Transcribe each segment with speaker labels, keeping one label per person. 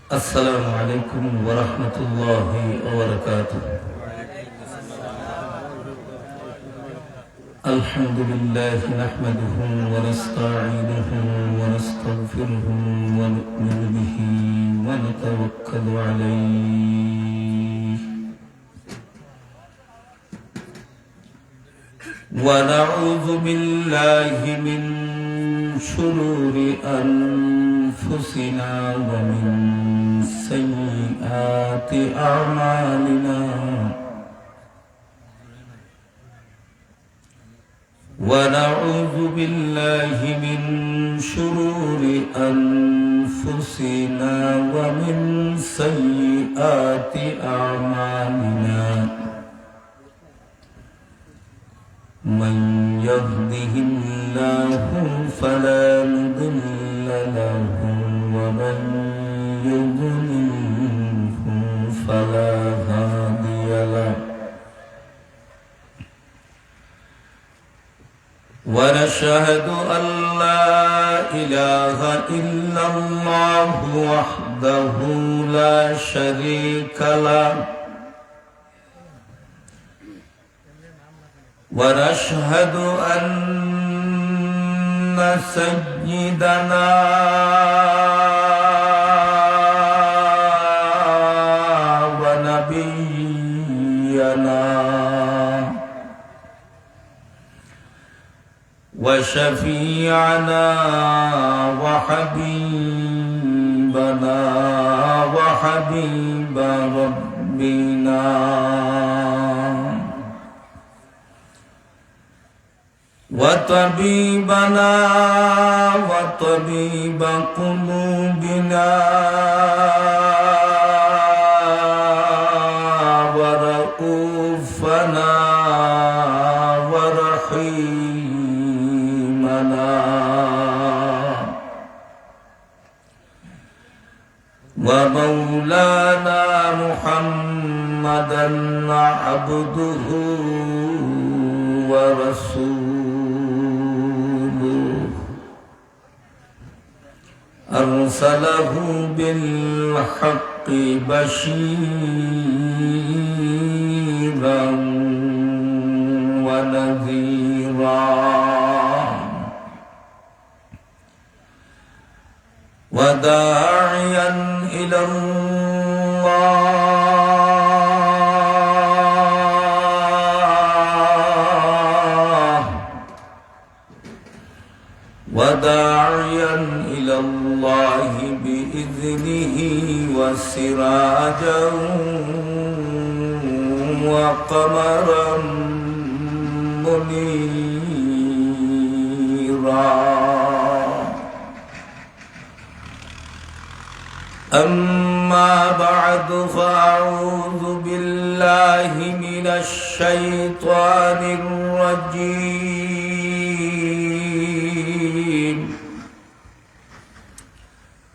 Speaker 1: السلام عليكم ورحمة الله وبركاته. الحمد لله نحمده ونستعينه ونستغفره ونؤمن به ونتوكل عليه ونعوذ بالله من شرور أنفسنا ومن سيئات أعمالنا ونعوذ بالله من شرور أنفسنا ومن سيئات أعمالنا من يهده الله فلا مضل له ومن يضلله فلا هادي له ونشهد أن لا إله إلا الله وحده لا شريك له ونشهد أن سيدنا ونبينا وشفيعنا وحبيبنا وحبيب ربنا وطبيبنا وطبيب قلوبنا ورؤوفنا ورحيمنا ومولانا محمدا عبده ورسوله أرسله بالحق بشيرا ونذيرا وداعيا إلى الله وداعيا إلى الله بإذنه وسراجا وقمرا منيرا أما بعد فأعوذ بالله من الشيطان الرجيم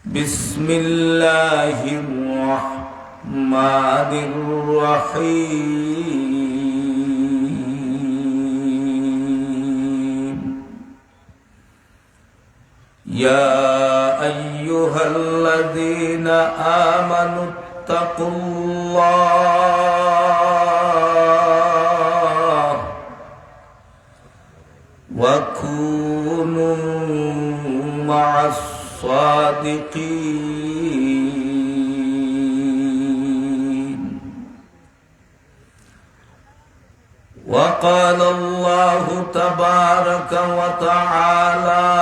Speaker 1: بسم الله الرحمن الرحيم يا أيها الذين آمنوا اتقوا الله وكونوا مع الصادقين وقال الله تبارك وتعالى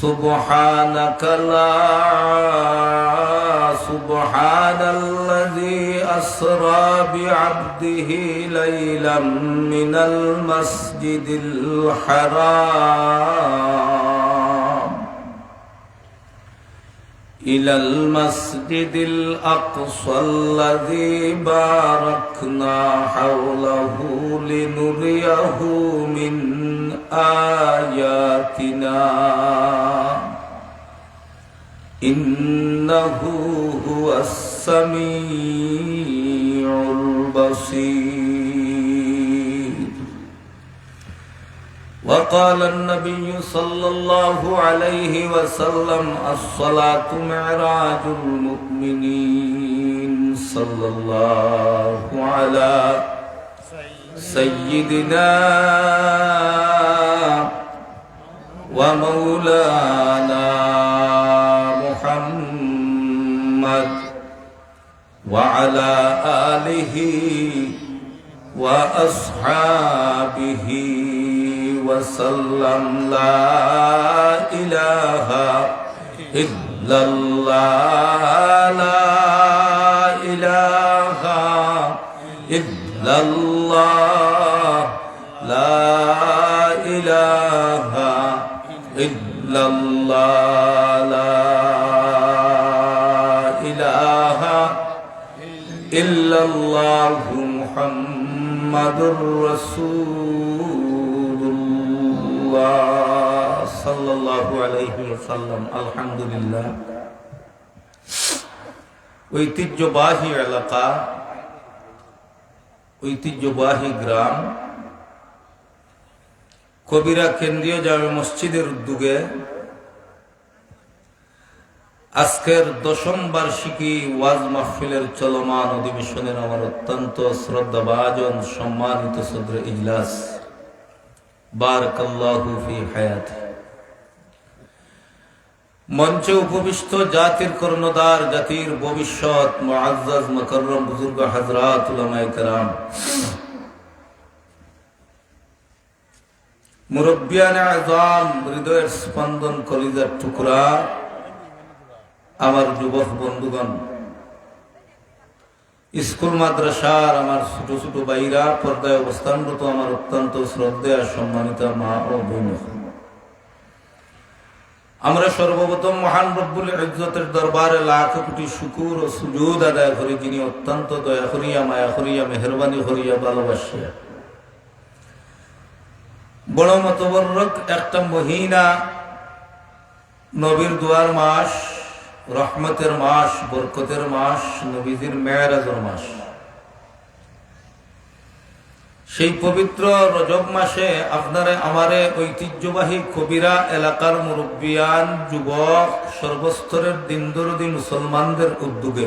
Speaker 1: سبحانك سبحان الذي أسرى بعبده ليلا من المسجد الحرام إلى المسجد الأقصى الذي باركنا حوله لنريه من آياتنا إنه هو السميع البصير وقال النبي صلى الله عليه وسلم الصلاة معراج المؤمنين صلى الله على سيدنا ومولانا محمد وعلى آله وأصحابه وسلم لا إله إلا الله لا إله إلا الله لا إله إلا الله لا إله إلا الله محمد رسول الله صلى الله عليه وسلم الحمد لله ঐতিহ্যবাহী এলাকা ঐতিহ্যবাহী গ্রাম কবিরা কেন্দ্রীয় জামে মসজিদের উদ্যোগে আজকের 10ম বার্ষিকী ওয়াজ মাহফিলের চলমান অধিবেশনের আমার অত্যন্ত শ্রদ্ধাভাজন সম্মানিত সদর ইজলাস বারাকাল্লাহু ফি হায়াতি মঞ্চে উপবিষ্ট জাতির কর্ণধার জাতির ভবিষ্যৎ মুআজ্জাজ মুকাররম বুজুর্গ হযরত উলামায়ে কেরাম মুরব্বিয়ানে আযম হৃদয়ের স্পন্দন কলিজার টুকরা আমার যুবক বন্ধুগণ স্কুল মাদ্রাসার আমার ছোট ছোট ভাইরা পর্দায় অবস্থানরত আমার অত্যন্ত শ্রদ্ধেয় সম্মানিত মা ও বোন আমরা সর্বপ্রথম মহান রব্বুল ইজ্জতের দরবারে লাখ কোটি শুকর ও সুজুদ আদায় করি যিনি অত্যন্ত দয়া করিয়া মায়া করিয়া মেহেরবানি করিয়া ভালোবাসিয়া বড় মতবরক একটা মহিনা নবীর দুয়ার মাস রহমতের মাস বরকতের মাস নবীজির মেরাজের মাস সেই পবিত্র রজব মাসে আপনারে আমারে ঐতিহ্যবাহী কবিরা এলাকার মুরব্বিয়ান যুবক সর্বস্তরের দিনদরদি মুসলমানদের উদ্যোগে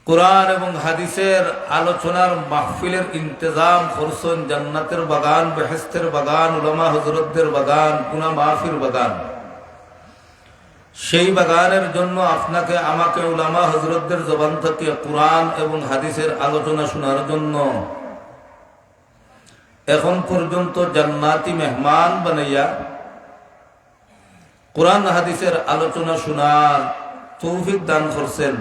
Speaker 1: কোরআন এবং হাদিসের আলোচনার মাহফিলের ইন্তজাম করছেন জান্নাতের বাগান বেহেশতের বাগান উলামা হযরতদের বাগান গুনাহ মাফির বাগান সেই বাগানের জন্য আপনাকে আমাকে উলামা হযরতদের জবান থেকে কোরআন এবং হাদিসের আলোচনা শোনার জন্য এখন পর্যন্ত জান্নাতি মেহমান বানাইয়া কোরআন হাদিসের আলোচনা শোনার তৌফিক দান করছেন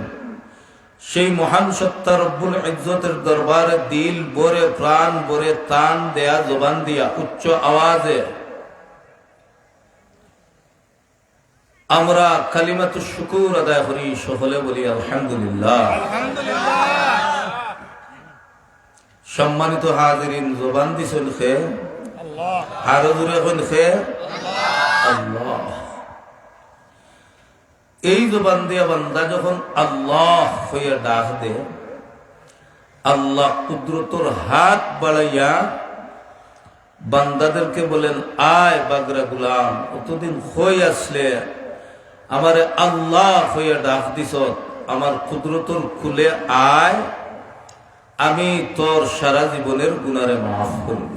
Speaker 1: সেই মহান সত্তা রব্বুল ইজ্জতের দরবারে দিল ভরে প্রাণ ভরে তান দেয়া জবান দিয়া উচ্চ আওয়াজে আমরা কালিমাতুশ শুকুর আদায় করি সকলে বলি আলহামদুলিল্লাহ সম্মানিত হাজিরিন জবান দিছেন খে আল্লাহ আরো জোরে কোন খে আল্লাহ এই জবান দিয়া বান্দা যখন আল্লাহ হইয়া ডাক দে আল্লাহ কুদরতর হাত বাড়াইয়া বান্দাদেরকে বলেন আয় বাগরা গুলাম অতদিন হই আসলে আমারে আল্লাহ হইয়া ডাক দিছ আমার কুদরতর খুলে আয় আমি তোর সারা জীবনের গুনারে মাফ করব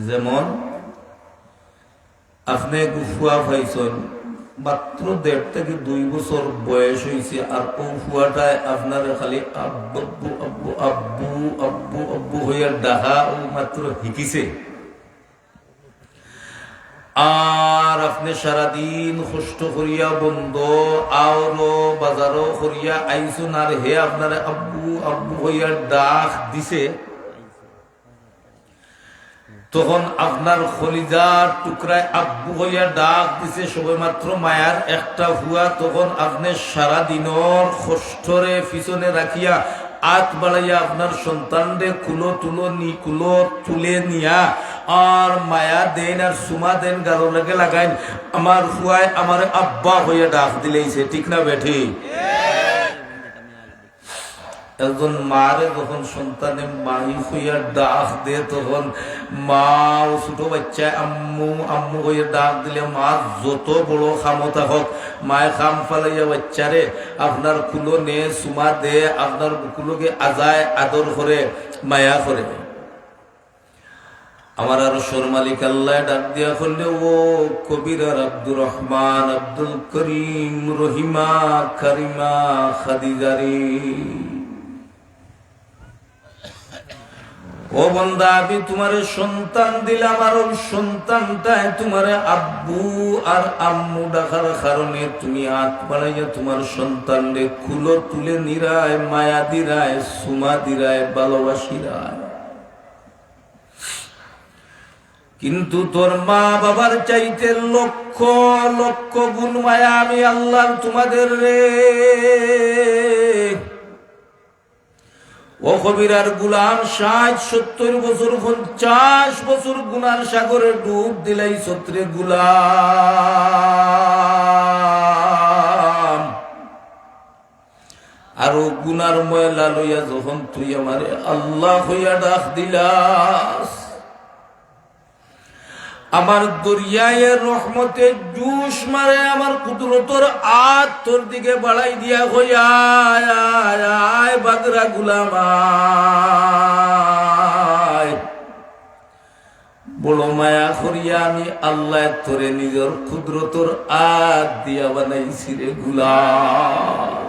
Speaker 1: যেমন আপনি গুফুয়া পাইছেন মাত্র 1.5 থেকে 2 বছর বয়স হয়েছে আর ও ফুয়াটায় আপনার খালি আব্বু আব্বু আব্বু আব্বু আব্বু হইয়া ডাহা ও মাত্র শিকিছে আর আপনি সারাদিন কষ্ট করিয়া বন্ধ আওরো বাজারও করিয়া আইসুন আর হে আপনার আব্বু আব্বু হইয়া ডাক দিছে তখন আপনার খলিজার টুকরায় আব্বু হইয়া ডাক দিছে সবাই মাত্র মায়ার একটা হুয়া তখন আপনি সারাদিনের কষ্টরে পিছনে রাখিয়া হাত বাড়াইয়া আপনার সন্তানরে কুলো তুলে নিয়া আর মায়া দেন আর সুমা দেন গালো লাগে লাগাইন আমার হুয়ায় আমার আব্বা হইয়া ডাক দিলেইছে ঠিক না বেঠি একজন মারে যখন সন্তানে মাই হইয়া ডাক দে তখন মাও ছোট বাচ্চা আম্মু আম্মু হইয়া ডাক দিলে মা যত বড় খামতা হোক মায় খাম ফালাইয়া বাচ্চারে আপনার কুলো নে সুমা দে আপনার বুকুলোকে আজায় আদর করে মায়া করে। আমার আর সর মালিক আল্লাহ ডাক দিয়া করলে ও কবির আর আব্দুর রহমান আব্দুল করিম রহিমা কারিমা খাদিজারি, ও বন্দা আমি তোমারে সন্তান দিলাম আর ওই সন্তানটায় তোমারে আব্বু আর আম্মু ডাকার কারণে তুমি হাত বাড়াইয়া তোমার সন্তানরে কুলো তুলে নিরায় মায়া দিরায় সুমা দিরায় ভালোবাসিরায়। কিন্তু তোর মা বাবার চাইতে লক্ষ লক্ষ গুণ মায়া আমি আল্লাহ তোমাদের রে। ও কবিরার গুলাম ৬০-৭০ বছর ৫০ বছর গুনার সাগরে ডুব দিলাই ছত্রে গুলাম, আরো গুনার ময়লা লইয়া যখন তুই আমারে আল্লাহ হইয়া ডাক দিলাস, আমার দরিয়ায়ের রহমতে জুস মারে আমার কুদরতর আত তোর দিকে বাড়াই দিয়া হইয়া বাগরা গুলাম বড় মায়া করিয়া আমি আল্লাহ তোরে নিজের কুদরতর আত দিয়া বানাইছি রে গুলাম।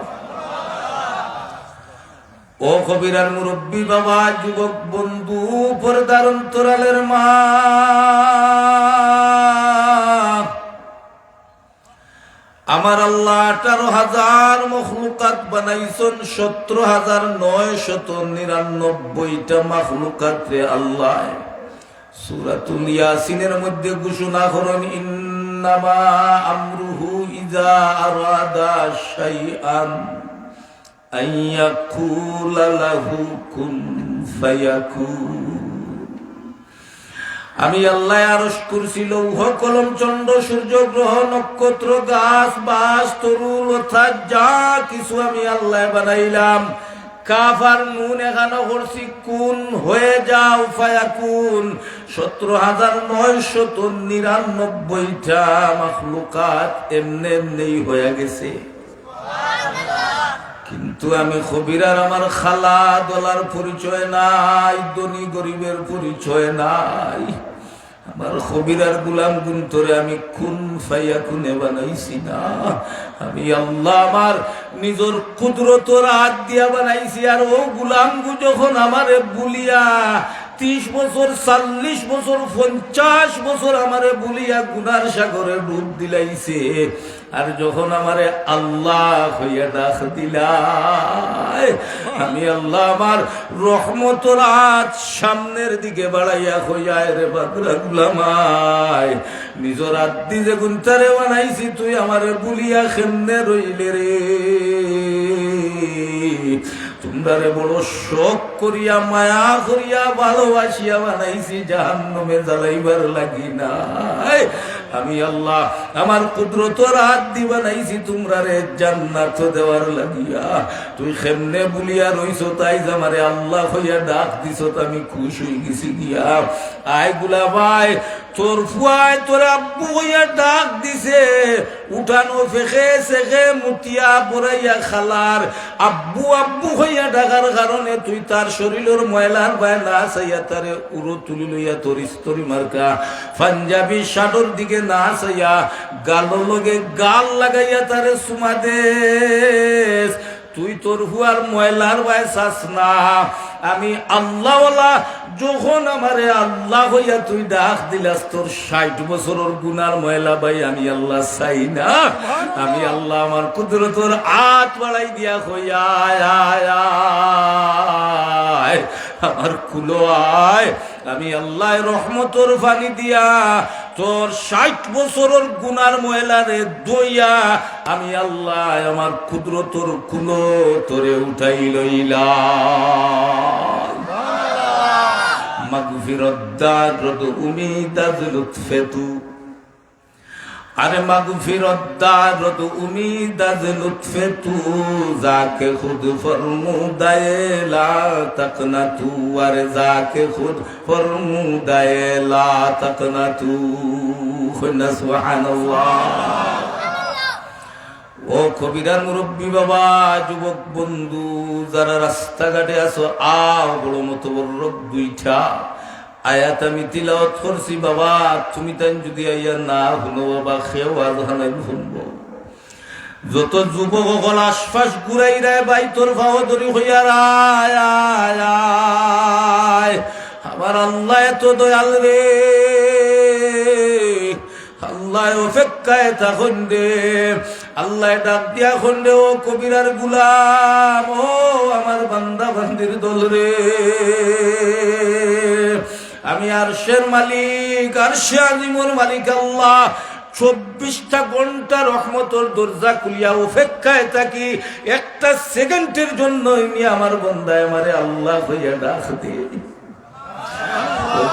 Speaker 1: ও কবিরার মুরব্বী বাবা যুবক বন্ধু পর্দার অন্তরালের মা, আমার আল্লাহ 18,000 মখলুকাত বানাইছেন, 17,999টা মখলুকাত রে আল্লাহ সূরাতুল ইয়াসিনের মধ্যে ঘোষণা করেন ইন্নামা আমরুহু ইযা আরাদা শাইআন আইয়াকুলা লাহু কুন ফায়াকুন। আমি আল্লাহ আরশ কুরসি লৌহ কলম চন্দ্র সূর্য গ্রহ নক্ষত্র গাছ বাস তরু লতা যা কিছু আমি আল্লাহ বানাইলাম, কাফ আর নুন এখানে করছি কুন হয়ে যাও ফায়াকুন। 17,999টা মাখলুকাত এমনি এমনি হয়ে গেছে। কিন্তু আমি খবিরার আমার খালা দলার পরিচয় নাই, ধনী গরিবের পরিচয় নাই। আমার খবিরার গুলাম গুন্তরে আমি খুন ফাইয়া খুনে বানাইছি না, আমি আল্লাহ আমার নিজের কুদরতর হাত দিয়া বানাইছি। আর ও গুলাম গু যখন আমারে বুলিয়া 30 বছর 40 বছর 50 বছর আমারে বুলিয়া গুনার সাগরে ডুব দিলাইছে, আর যখন আমারে আল্লাহ হইয়া ডাক দিলাই আমি আল্লাহ আমার রহমতের হাত সামনের দিকে বাড়াইয়া হইয়া রে বাদরা গুলামায় নিজের হাত দিয়ে গুনতারে বানাইছি, তুই আমারে বুলিয়া কেমনে রইলে রে। তোমরারে বড় শোক করিয়া মায়া করিয়া ভালোবাসিয়া বানাইছি, জাহান্নামে জ্বালাইবার লাগি নাই। আমি আল্লাহ আমার কুদরতর হাত দি বানাইছি তোমরারে জান্নাত দেওয়ার লাগিয়া। তুই কেমনে বুলিয়া রইছ তাই আমারে আল্লাহ হইয়া ডাক দিছ, আমি খুশ হয়ে গেছি গিয়া। আয় গুলা ভাই তোর ফুয়ায় তোর আব্বু হইয়া ডাক দিছে, উঠানো ফেঁকে সেখে মুতিয়া পড়াইয়া খালার আব্বু আব্বু হইয়া ডাকার কারণে তুই তার শরীরের ময়লার বায় না চাইয়া তারে উড়ো তুলি লইয়া তোর স্তরি মার্কা পাঞ্জাবি শাড়ির দিকে না চাইয়া গাল লগে গাল লাগাইয়া তারে সুমা দেস। তুই তোর হুয়ার ময়লার বায় চাস না, আমি আল্লাহওয়ালা যখন আমারে আল্লাহ হইয়া তুই ডাক দিলাস, তোর 60 বছরের গুনার ময়লা ভাই আমি আল্লাহ চাই না। আমি আল্লাহ আমার কুদরতর হাত বাড়াই দিয়া হইয়া আমার কুলো আয়, আমি আল্লাহ রহমতর পানি দিয়া তোর 60 বছরের গুনার ময়লারে দইয়া আমি আল্লাহ আমার কুদরতর কুলো তোরে উঠাই লইলাম। মাগফিরাত দারদ উমিদাত লুৎফেতু अरे मगफिरत दारत उम्मीद अज लुत्फे तू जाके खुद फरमुदाए ला तकना तू अरे जाके खुद फरमुदाए ला तकना तू सुबहानाल्लाह। ও কবিরার মুরব্বী বাবা, যুবক বন্ধু যারা রাস্তাঘাটে আছো, আও বড় মতো বড় দুইটা আয়াত আমি তিলাওয়াত করছি বাবা, তুমি তাই যদি আইয়া না শুনো বাবা, সেও আজ হানাই শুনবো। যত যুবক সকল আশপাশ ঘুরাই রায় বাই তোর ভাও ধরি হইয়া রায়, আমার আল্লাহ এত দয়াল রে, আল্লাহ অপেক্ষায় থাকুন রে, আল্লাহ ডাক দিয়া খন্ডে ও কবিরার গুলাম, ও আমার বান্দা বান্দির দল রে, আমি আরশের মালিক, আরশে আজিমুর মালিক আল্লাহ 24টা ঘন্টা রহমতের দরজা খুলিয়া অপেক্ষায় থাকি, একটা সেকেন্ডের জন্য আমার বান্দায় আমারে আল্লাহ হইয়া ডাক দে।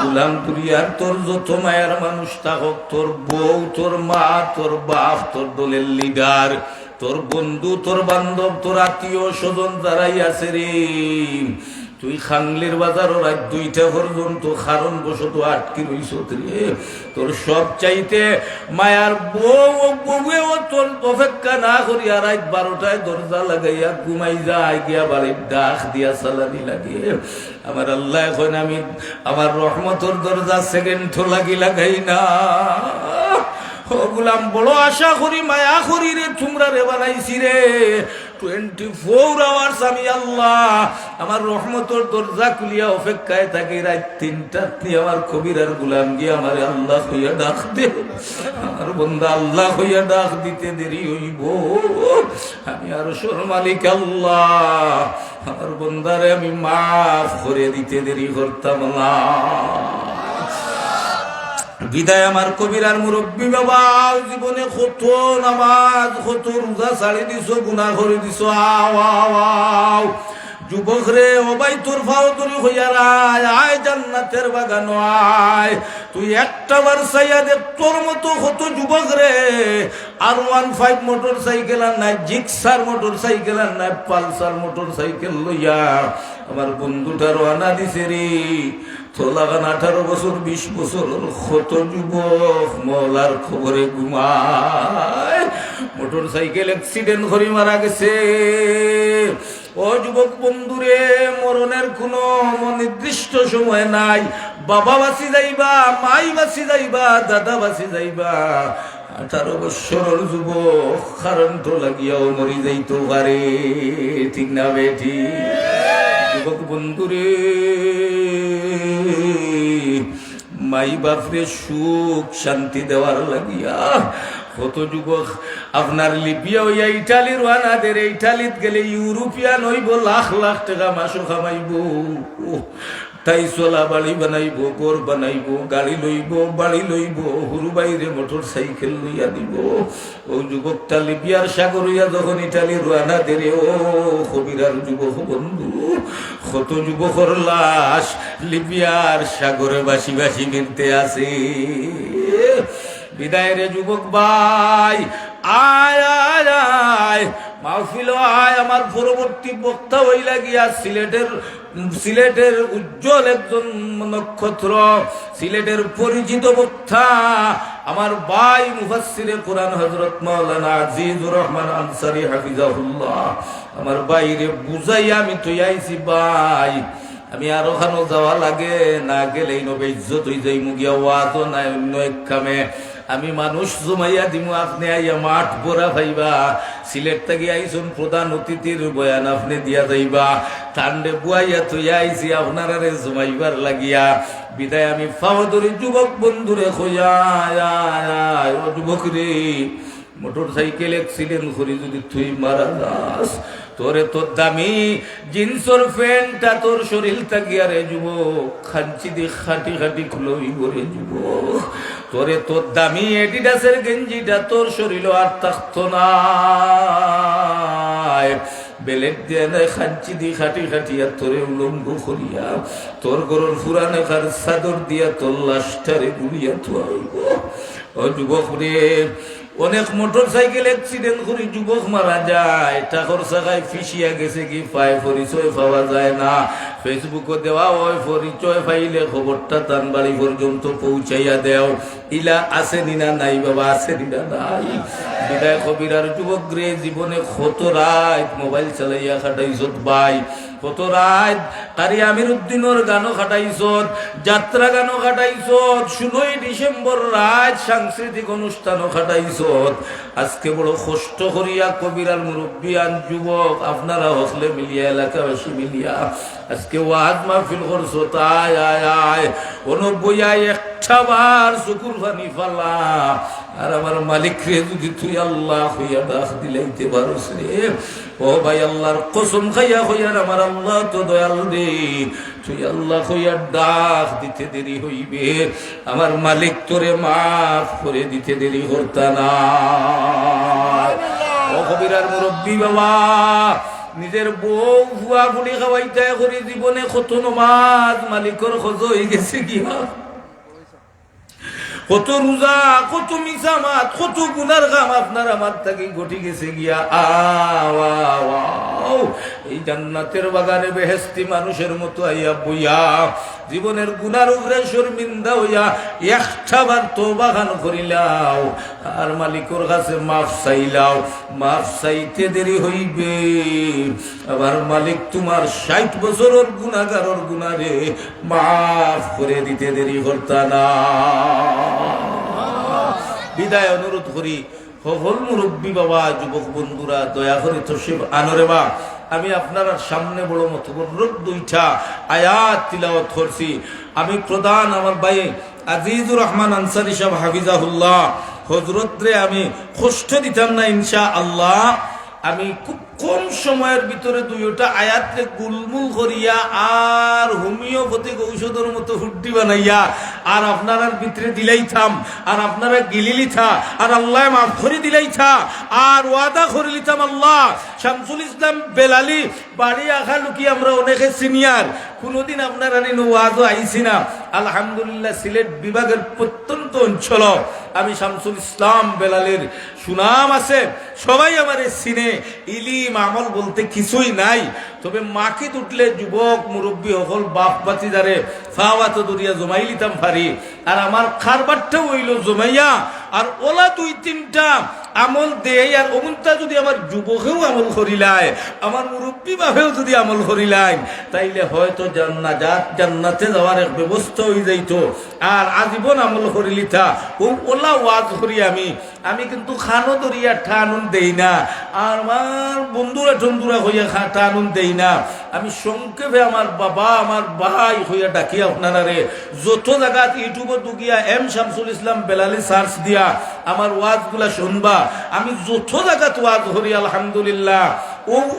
Speaker 1: গুলাম দুনিয়ার তোর যত মায়ের মানুষ থাকক, তোর বউ, তোর মা, তোর বাপ, তোর দলের লিডার, তোর বন্ধু, তোর বান্ধব, তোর আত্মীয় স্বজন যারাই আছে রে, তুই খাংলির বাজার রাত 2টা পর্যন্ত কারণ বসত আটকি রইস রে, তোর সব চাইতে মায়ার বউও তোর অপেক্ষা না করিয়া রাত 12টায় দরজা লাগাইয়া ঘুমাই যায়, গিয়া বাড়ির ডাক দিয়া সালামি লাগে। আমার আল্লাহ এখন আমি আমার রহমতর দরজা সেকেন্ড লাগি লাগাই না, ও গুলাম বড় আশা করি মায়া করি রে, তোমরা রে বানাইছি রে 24 আওয়ার্স আমি আল্লাহ আমার রহমতর দরজা খুলিয়া অপেক্ষায় থাকি, রাত 3টা আমার কবিরার গুলাম গিয়ে আমার আল্লাহ হইয়া ডাক দে, আমার বন্ধা আল্লাহ হইয়া ডাক দিতে দেরি হইব, আমি আর সর মালিক আল্লাহ আমার বন্দারে আমি মাফ করে দিতে দেরি করতাম না। বিদায় আমার কবিরার মুরব্বী বাবা, জীবনে কত নামাজ কত রোজা ছাড়ি দিছো, গুনাহ করে দিছো, আও যুবক রে, ও ভাই তোর ভাও তোর হইয়া রায়, আয় জান্নাতের বাগানো আয়, তুই একটা বার চাইয়া দেখ তোর মতো কত যুবক রে R15 মোটর সাইকেল আর নাই, জিক্সার মোটর সাইকেল আর নাই, পালসার মোটর সাইকেল লইয়া আমার বন্ধুটা রওনা দিছে রে, তো লাগান 18 বছর 20 বছর কত যুবক মৌলার খবরে ঘুমায়, মোটর সাইকেল অ্যাক্সিডেন্ট করে মারা গেছে। ও যুবক বন্ধুরে, মরণের কোনো নির্দিষ্ট সময় নাই, বাবা বাঁচি যাইবা, মাই বাঁচি যাইবা, দাদা বাঁচি যাইবা, 18 বছরের যুবক কারেন্ট লাগিয়াও মরি যাইতো পারে, ঠিক না বেটি? যুবক বন্ধুরে, মাই বাপরে সুখ শান্তি দেওয়ার লাগিয়া কত যুবক আপনার লিবিয়া হইয়া ইটালি রওনা দেরে, ইটালিত গেলে ইউরোপিয়ান হইব, লাখ লাখ টাকা মাসও কামাইব, তাই চলা বাড়ি বানাইব, ঘর বানাইব, গাড়ি লইব, বাড়ি লইব, হুরু বাইরে মোটর সাইকেল লইয়া দিব। ও যুবকটা লিবিয়ার সাগর হইয়া যখন ইটালি রওনা দেরে, ও কবিরার যুবক বন্ধু, কত যুবকর লাশ লিবিয়ার সাগরে বাসি বাসি কিনতে আসে। বিদায় রে যুবক ভাই, আয় আয় আয় মাহফিল আয়, আমার পরবর্তী বক্তা হই লাগিয়া সিলেটের উজ্জ্বল একজন নক্ষত্র, সিলেটের পরিচিত বক্তা আমার ভাই মুফাসসিরে কোরআন হযরত মাওলানা আজিজুর রহমান আনসারী হাফিজাহুল্লাহ, আমার বাইরে বুঝাইয়া আমি তুই আইছি ভাই, আমি আর ওখানে যাওয়া লাগে না, গেলেই নবে ইজ্জত হয়ে যাই, মুগিয়া ওয়াজও নাই, অন্য এক কামে আমি মানুষ জমাইয়া দিমু, আপনি আইয়া মাঠ ভরা পাইবা, সিলেট থেকে আইসুন প্রধান অতিথির বয়ান আপনি দিয়া যাইবা, ঠান্ডে বুয়াইয়া তুই আইসি আপনার জমাইবার লাগিয়া। বিদায় আমি ফাওয়াদুরি যুবক বন্ধুরে খোঁজা, ও যুবক রে, মোটর সাইকেল অ্যাক্সিডেন্ট করে যদি তুই মারা যাস, তোরে তোর দামি জিন্সর প্যান্টটা তোর শরীর থাকিয়া রে যুবক খাঞ্চি দিয়ে খাটি খাটি খুলই করে যুবক, তোরে তোর দামি এডিডাসের গেঞ্জিটা তোর শরীর আর থাকতো না, বেলেট দিয়ে নেয় খাঞ্চি দিয়ে খাটি খাটিয়া তোরে উলঙ্গ করিয়া, তোর গরুর ফুরানে খার চাদর দিয়া তোর লাশটারে গুড়িয়া থুয়াইব। ও ও যুবক রে, অনেক মোটর সাইকেল অ্যাক্সিডেন্ট করে যুবক মারা যায়, টাকার সাকায় ফিসিয়া গেছে কি পায়, পরিচয় পাওয়া যায় না। ফেসবুকে দেওয়া হয় পরিচয় পাইলে খবরটা তান বাড়ি পর্যন্ত পৌঁছাইয়া দেও। ইলা আছে নিনা নাই বাবা, আছে নিনা নাই। বিদায় কবিরার যুবক রে, জীবনে কত রাত মোবাইল চালাইয়া খাটাইছত ভাই, কত রাত কারি আমির উদ্দিনের গানও খাটাইছত, যাত্রা গানও খাটাইছত, 16 ডিসেম্বর রাত সাংস্কৃতিক অনুষ্ঠানও খাটাইছত। আজকে বড় কষ্ট করিয়া কবিরার মুরব্বিয়ান যুবক আপনারা হসলে মিলিয়া, এলাকাবাসী মিলিয়া আজকে ওয়াজ মাহফিল করছো। তাই আয় আয় অনুবইয়ায় একটা বার চকুর পানি ফালা। আর আমার মালিক রে যদি তুই আল্লাহ হইয়া ডাক দিলাইতে পারস রে, ও ভাই আল্লাহর কসম খাইয়া হইয়ার আমার আল্লাহ তো দয়াল রে, তুই আল্লাহ হইয়া ডাক দিতে দেরি হইবে, আমার মালিক তোরে মাফ করে দিতে দেরি করতা না। ও কবিরার মুরব্বী বাবা, নিজের বউ ভুয়া গুলি খাওয়াইতে করে জীবনে কত নমাজ মালিকর খোঁজ হয়ে গেছে গিয়া, কত রোজা, কত মিসামাত, কত গুনার কাম আপনার আমার থেকে ঘটে গেছে গিয়া। এই জান্নাতের বাগানে বেহেশতি মানুষের মতো আইয়া বইয়া জীবনের গুনার উপরে শর্মিন্দা হইয়া একটা বার তওবা খান করিলাও, আর মালিকর কাছে মাফ চাইলাও। মাফ চাইতে দেরি হইবে, আবার মালিক তোমার 60 বছরের গুনাহগারের গুনারে মাফ করে দিতে দেরি করতা না। বিদায় অনুরোধ করি, সকল মুরব্বী বাবা, যুবক বন্ধুরা দয়া করে তশরিফ আনরে বা। আমি আপনার সামনে বড় মতবরক 2টা আয়াত তিলাওয়াত করছি। আমি প্রধান আমার ভাই আজিজুর রহমান আনসারী সাহেব হাফিজাহুল্লাহ হযরত রে আমি কষ্ট দিতাম না ইনশাআল্লাহ। আমি খুব কম সময়ের ভিতরে 2টা আয়াতকে গুলমুল করিয়া আর হোমিওপ্যাথিক ঔষধের মতো হুড্ডি বানাইয়া আর আপনার ভিতরে দিলাইতাম, আর আপনারা গিলিলিথা, আর আল্লাহ মাফ করে দিলাইথা, আর ওয়াদা করে লিতাম আল্লাহ শামসুল ইসলাম বেলালি বাড়ি আখা লুকি আমরা অনেকে সিনিয়র, কোনোদিন আপনার ওয়াজও আইছি না। আলহামদুলিল্লাহ সিলেট বিভাগের প্রত্যন্ত অঞ্চল আমি শামসুল ইসলাম বেলালের সুনাম আছে, সবাই আমার চিনে। ইলিম আমল বলতে কিছুই নাই, তবে মাকে উঠলে যুবক মুরব্বী হল বাপ বাতি যারে ফাওয়া তো দরিয়া জমাই লিতাম পারি, আর আমার খারবারটাও হইল জমাইয়া, আর ওলা 2-3টা আমল দেয়, আর অমনটা যদি আমার যুবকেও আমল করিলায়, আমার মুরব্বী বাপেও যদি আমল করিলায়, তাইলে হয়তো জান্নাতে যাওয়ার এক ব্যবস্থা হয়ে যাইত। আর আজীবন আমল করিলিতা ওলা ওয়াজ করি আমি কিন্তু খানো দরিয়া ঠানুন দেই না, আর আমার বন্ধুরা টন্ধুরা হইয়া ঠানুন দেই না। আমি সংক্ষেপে আমার বাবা আমার ভাই হইয়া ডাকি আপনারা রে, যত জায়গাত ইউটিউবে ঢুকিয়া এম শামসুল ইসলাম বেলালি সার্চ দিয়া আমার ওয়াজগুলা শুনবা। আমি যত জায়গাত ওয়াজ করি আলহামদুলিল্লাহ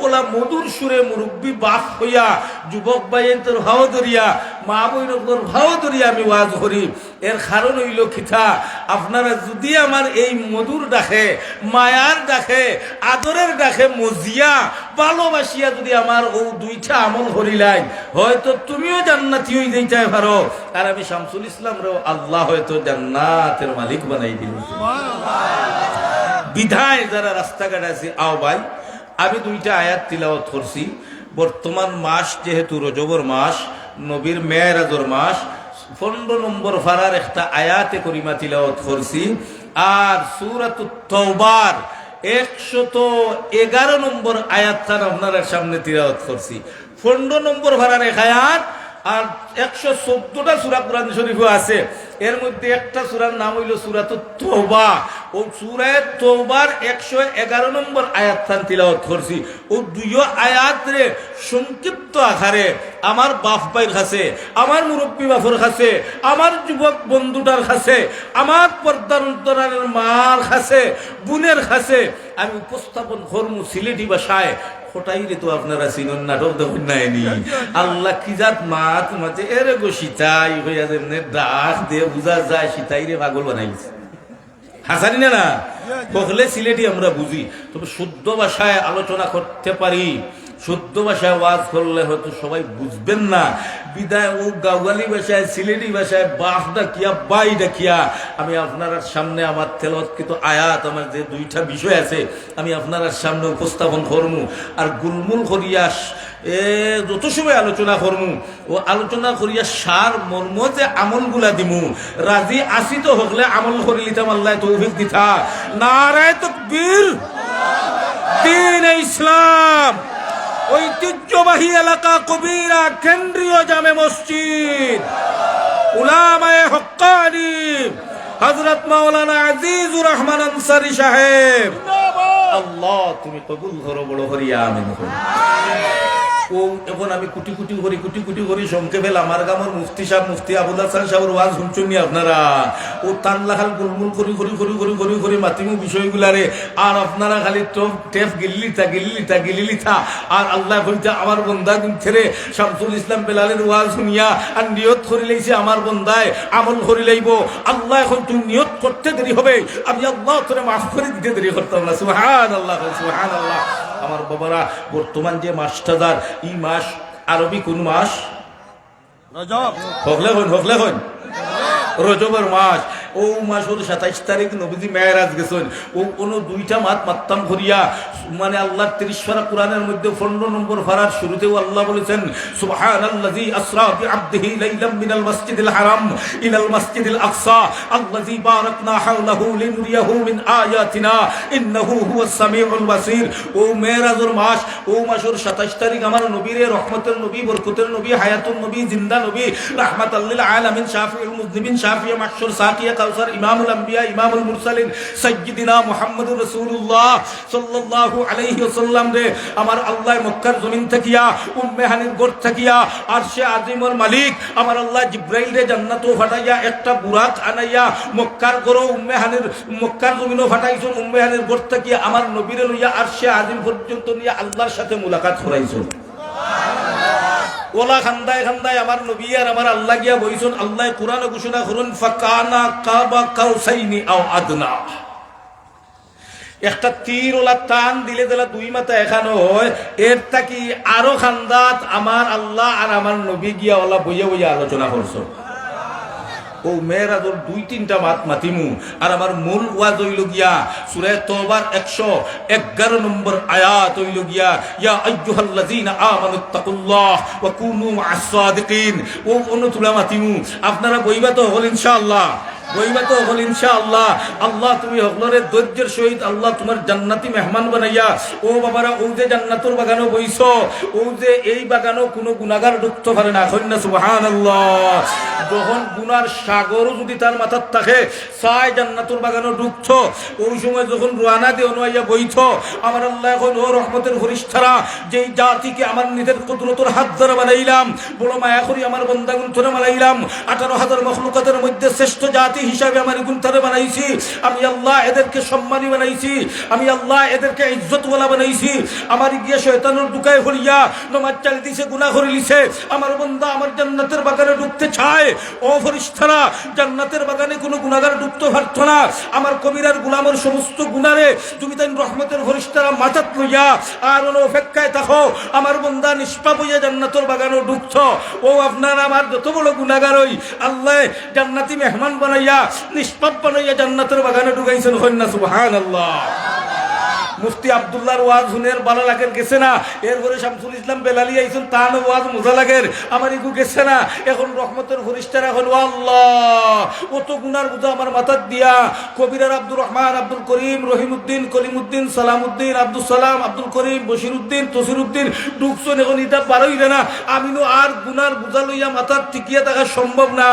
Speaker 1: ওলা মধুর সুরে মুরব্বী বাপ হইয়া যুবক ভাইয়ের ভাও ধরিয়া মা বইনর ভাও ধরিয়া আমি ওয়াজ করি। এর কারণ হইল খিথা, আপনারা যদি আমার এই মধুর ডাকে, মায়ার ডাকে, আদরের ডাকে মজিয়া ভালোবাসিয়া যদি আমার ও 2টা আমল করিলাই, হয়তো তুমিও জান্নাতি হয়ে যাইতে পারো, আর আমি শামসুল ইসলাম রে আল্লাহ হয়তো জান্নাতের মালিক বানাই দিল। বিধায় যারা রাস্তাঘাট আছে আও ভাই, আমি 2টা আয়াত তিলাওয়াত করছি। বর্তমান মাস যেহেতু রজবর মাস, নবীর মেরাজের মাস, 15 নম্বর ফারার একটা আয়াতে করিমা তিলাওয়াত করছি, আর সূরাতুত তাওবার 111 নম্বর আয়াতটা আপনার সামনে তিলাওয়াত করছি। 15 নম্বর ফারার এক আয়াত, আর 114টা সূরা কোরআন শরীফে আছে। এর মধ্যে একটা সূরার নাম হইল সূরাতুত তাওবা। ও সূরা তাওবার 111 নম্বর আয়াতটা তিলাওয়াত করছি। ও 2 আয়াত রে সংক্ষিপ্ত আকারে আমার বাপ ভাইয়ের কাছে, আমার মুরব্বী বাপের কাছে, আমার যুবক বন্ধুটার কাছে, আমার পর্দার অন্তরালের মার কাছে, বোনের কাছে আমি উপস্থাপন করমু সিলেটি ভাষায়। ফোটাইলে তো আপনারা চিনুন, নাটক দেখুন নাইনি। আল্লাহ কি জাত মাত মাঝে এরে গো সীতাই হইয়া যেমনি ডাক দিয়ে বুঝা যায় সীতাই রে পাগল বানাইছে। হাসানি না বকলে সিলেটি আমরা বুঝি, তবে শুদ্ধ ভাষায় আলোচনা করতে পারি। শুদ্ধ ভাষায় ওয়াজ করলে হয়তো সবাই বুঝবেন না, বিদায় ও গাওয়ালি ভাষায় সিলেটি ভাষায় বাপ ডাকিয়া বাই ডাকিয়া আমি আপনার সামনে আমার তেলাওয়াতকৃত আয়াত, আমার যে দুইটা বিষয় আছে আমি আপনার সামনে উপস্থাপন করমু। আর গুলমুল করিয়া যত সময় আলোচনা করমু ও আলোচনা করিয়া সার মর্ম যে আমলগুলা দিমু, রাজি আসি তো হকলে আমল করি লিতাম, আল্লাহ তৌফিক দিতা। নারায়ে তাকবীর, দ্বীন ইসলাম, ঐতিহ্যবাহী এলাকা কবিরা কেন্দ্রীয় জামে মসজিদ, উলামায়ে হক্কানি হযরত মাওলানা আজিজুর রহমান আনসারী সাহেব, আল্লাহ তুমি কবুল করো, বড় করিয়া আমিন। ও এখন আমি কুটি কুটি করি সংক্ষেপে আমার গামর মুফতি সাহেব, মুফতি আবুল হাসান সাহেবের ওয়াজ শুনছেন আপনারা, ও টান লাখাল গুলমুল করি মাতিমু বিষয়গুলারে, আর আপনারা খালি টেপ গিল্লিতা আর আল্লাহ কইতা আমার বন্দা ছেড়ে শামসুল ইসলাম বেলালের ওয়াজ শুনিয়া আর নিয়ত করি লাইছে আমার বন্দায় আমল করি লাইব। আল্লাহ এখন তুমি নিয়ত করতে দেরি হবে, আমি আল্লাহ তোরে মাফ করে দিতে দেরি করতাম না। সুবহানাল্লাহ, সুবহানাল্লাহ। আমার বাবারা, বর্তমান যে মাসটাদার, এই মাস আরবি কোন মাস? রজব। হকলে হন রজবের মাস। ও মাসের 27 তারিখ নবীজি মেরাজ গেছেন। ও কোনো দুইটা মাত মাত্তাম করিয়া মানে আল্লাহ 30 পারা কোরআনের মধ্যে 15 নম্বর পারার শুরুতেও আল্লাহ বলেছেন সুবহানাল্লাযী আসরা বিআবদিহি লাইলাম মিনাল মাসজিদিল হারাম ইলাল মাসজিদিল আকসা আল্লাযী বারাকনা হাওলাহু লিনুরিয়াহু মিন আয়াতিনা ইন্নাহু হুয়াস সামিউল বাসীর। ও মেরাজের মাস, ও মাসের 27 তারিখ আমার নবীরে রহমতের নবী, বরকতের নবী, হায়াতুন নবী, জিন্দা নবী, রাহমাতাল লিল আলামিন, শাফিউল মুযনিবিন, শাফিয়ে মাহশর, সাকিয়া কাউসার, ইমামুল আম্বিয়া, ইমামুল মুরসালিন, সাইয়্যিদিনা মুহাম্মদুর রাসূলুল্লাহ সাল্লাল্লাহু আলাইহি ওয়াসাল্লাম রে আমার আল্লাহ মক্কার জমিন থাকিয়া উম্মে হানির গোর থাকিয়া আরশে আজিমের মালিক আমার আল্লাহ জিব্রাইল রে জান্নাতও ফাটাইয়া একটা বুরাক আনাইয়া মক্কার গোর উম্মে হানির মক্কার জমিনও ফাটাইছেন, উম্মে হানির গোর থাকিয়া আমার নবীরে লইয়া আরশে আজিম পর্যন্ত নিয়ে আল্লাহর সাথে মুলাকাত করাইছেন। ওলা খান্দায় আমার নবী আর আমার আল্লাহ গিয়া বইছেন। আল্লাহ কোরআনে ঘোষণা করুন ফাকানা কাবা কাউসাইনি আও আদনা। একটা তীর ওলা টান দিলে দিলা দুই মাথা এখানে হয়, এর থাকি আরো খান্দাত আমার আল্লাহ আর আমার নবী গিয়া ওলা বইয়া আলোচনা করছো। ও মেরাজের 2-3টা মাত মাতিমু আর আমার মূল ওয়াজ হইল গিয়া সূরা তওবার 111 নম্বর আয়াত হইল গিয়া ইয়া আইয়ুহাল্লাযীনা আমানুত্তাকুল্লাহ ওয়া কুনু মা'আস সাদিকিন। ও অনুতুলা মাতিমু, আপনারা বইবা তো হল ইনশাআল্লাহ, বইবা তো হল ইনশাআল্লাহ। আল্লাহ তুমি হকলরে ধৈর্যের সহিত আল্লাহ তোমার জান্নাতি মেহমান বানাইয়া। ও বাবারা, ও যে জান্নাতুর বাগানও বইছ, ও যে এই বাগানও কোনো গুনাহগার ঢুকতে পারে না। কইনা সুবহানাল্লাহ। যখন গুনার সাগরও যদি তার মাথার থাকে চাই জান্নাতুর বাগানও ঢুকছ, ওই সময় যখন রোয়ানা দিয়ে অনুয়াইয়া বইছ আমার আল্লাহ এখন ও রহমতের ফরিস্তারা যেই জাতিকে আমার নিজের কুদরতের হাত ধরে বানাইলাম, বড় মায়া করি আমার বন্দাগুন ধরে বানাইলাম, 18,000 মখলুকাতের মধ্যে শ্রেষ্ঠ জাতি হিসাবে আমার গুণতারে বানাইছি। আমি আল্লাহ এদেরকে সম্মানী বানাইছি, আমি আল্লাহ এদেরকে ইজ্জতওয়ালা বানাইছি। আমার গিয়ে শয়তানের দুকায় হলিয়া নমাজ চাল দিছে, গুনাহ করে লিছে, আমার বান্দা আমার জান্নাতের বাগানে ঢুকতে চায়। ও ফেরেশতারা, জান্নাতের বাগানে কোনো গুনাহগার ঢুকতে পারতো না। আমার কবিরার গোলামের সমস্ত গুনারে তুমি তাই রহমতের ফেরেশতারা মাথাত লইয়া আর অপেক্ষায় থাকো আমার বান্দা নিষ্পাপ হইয়া জান্নাতের বাগানে ঢুকছো। ও আপনারা আমার যত বড় গুনাহগার হই আল্লাহ জান্নাতি মেহমান বানাইয়া নিষ্পাপ বানাইয়া জান্নাতের বাগানে ঢুকাইছেন। কন্যা সুবহানাল্লাহ। মুফতি আব্দুল্লাহর ওয়াজ শুনের ভালো লাগের গেছে না, এরপরে শামসুল ইসলাম বেলালি আইছেন তার ওয়াজ মজা লাগের, আমার ইগু গেছে না। এখন রহমতের ফরিস্তারা এখন আল্লাহ কত গুনার বুঝা আমার মাথার দিয়া কবিরার আব্দুর রহমান, আব্দুল করিম, রহিমউদ্দিন, কলিমউদ্দিন, সালামউদ্দিন, আব্দুল সালাম, আব্দুল করিম, বশিরউদ্দিন, তসিরউদ্দিন ঢুকছেন। এখন এটা বারোই না, আমিনো আর গুনার বুঝা লইয়া মাথার টিকিয়া থাকা সম্ভব না।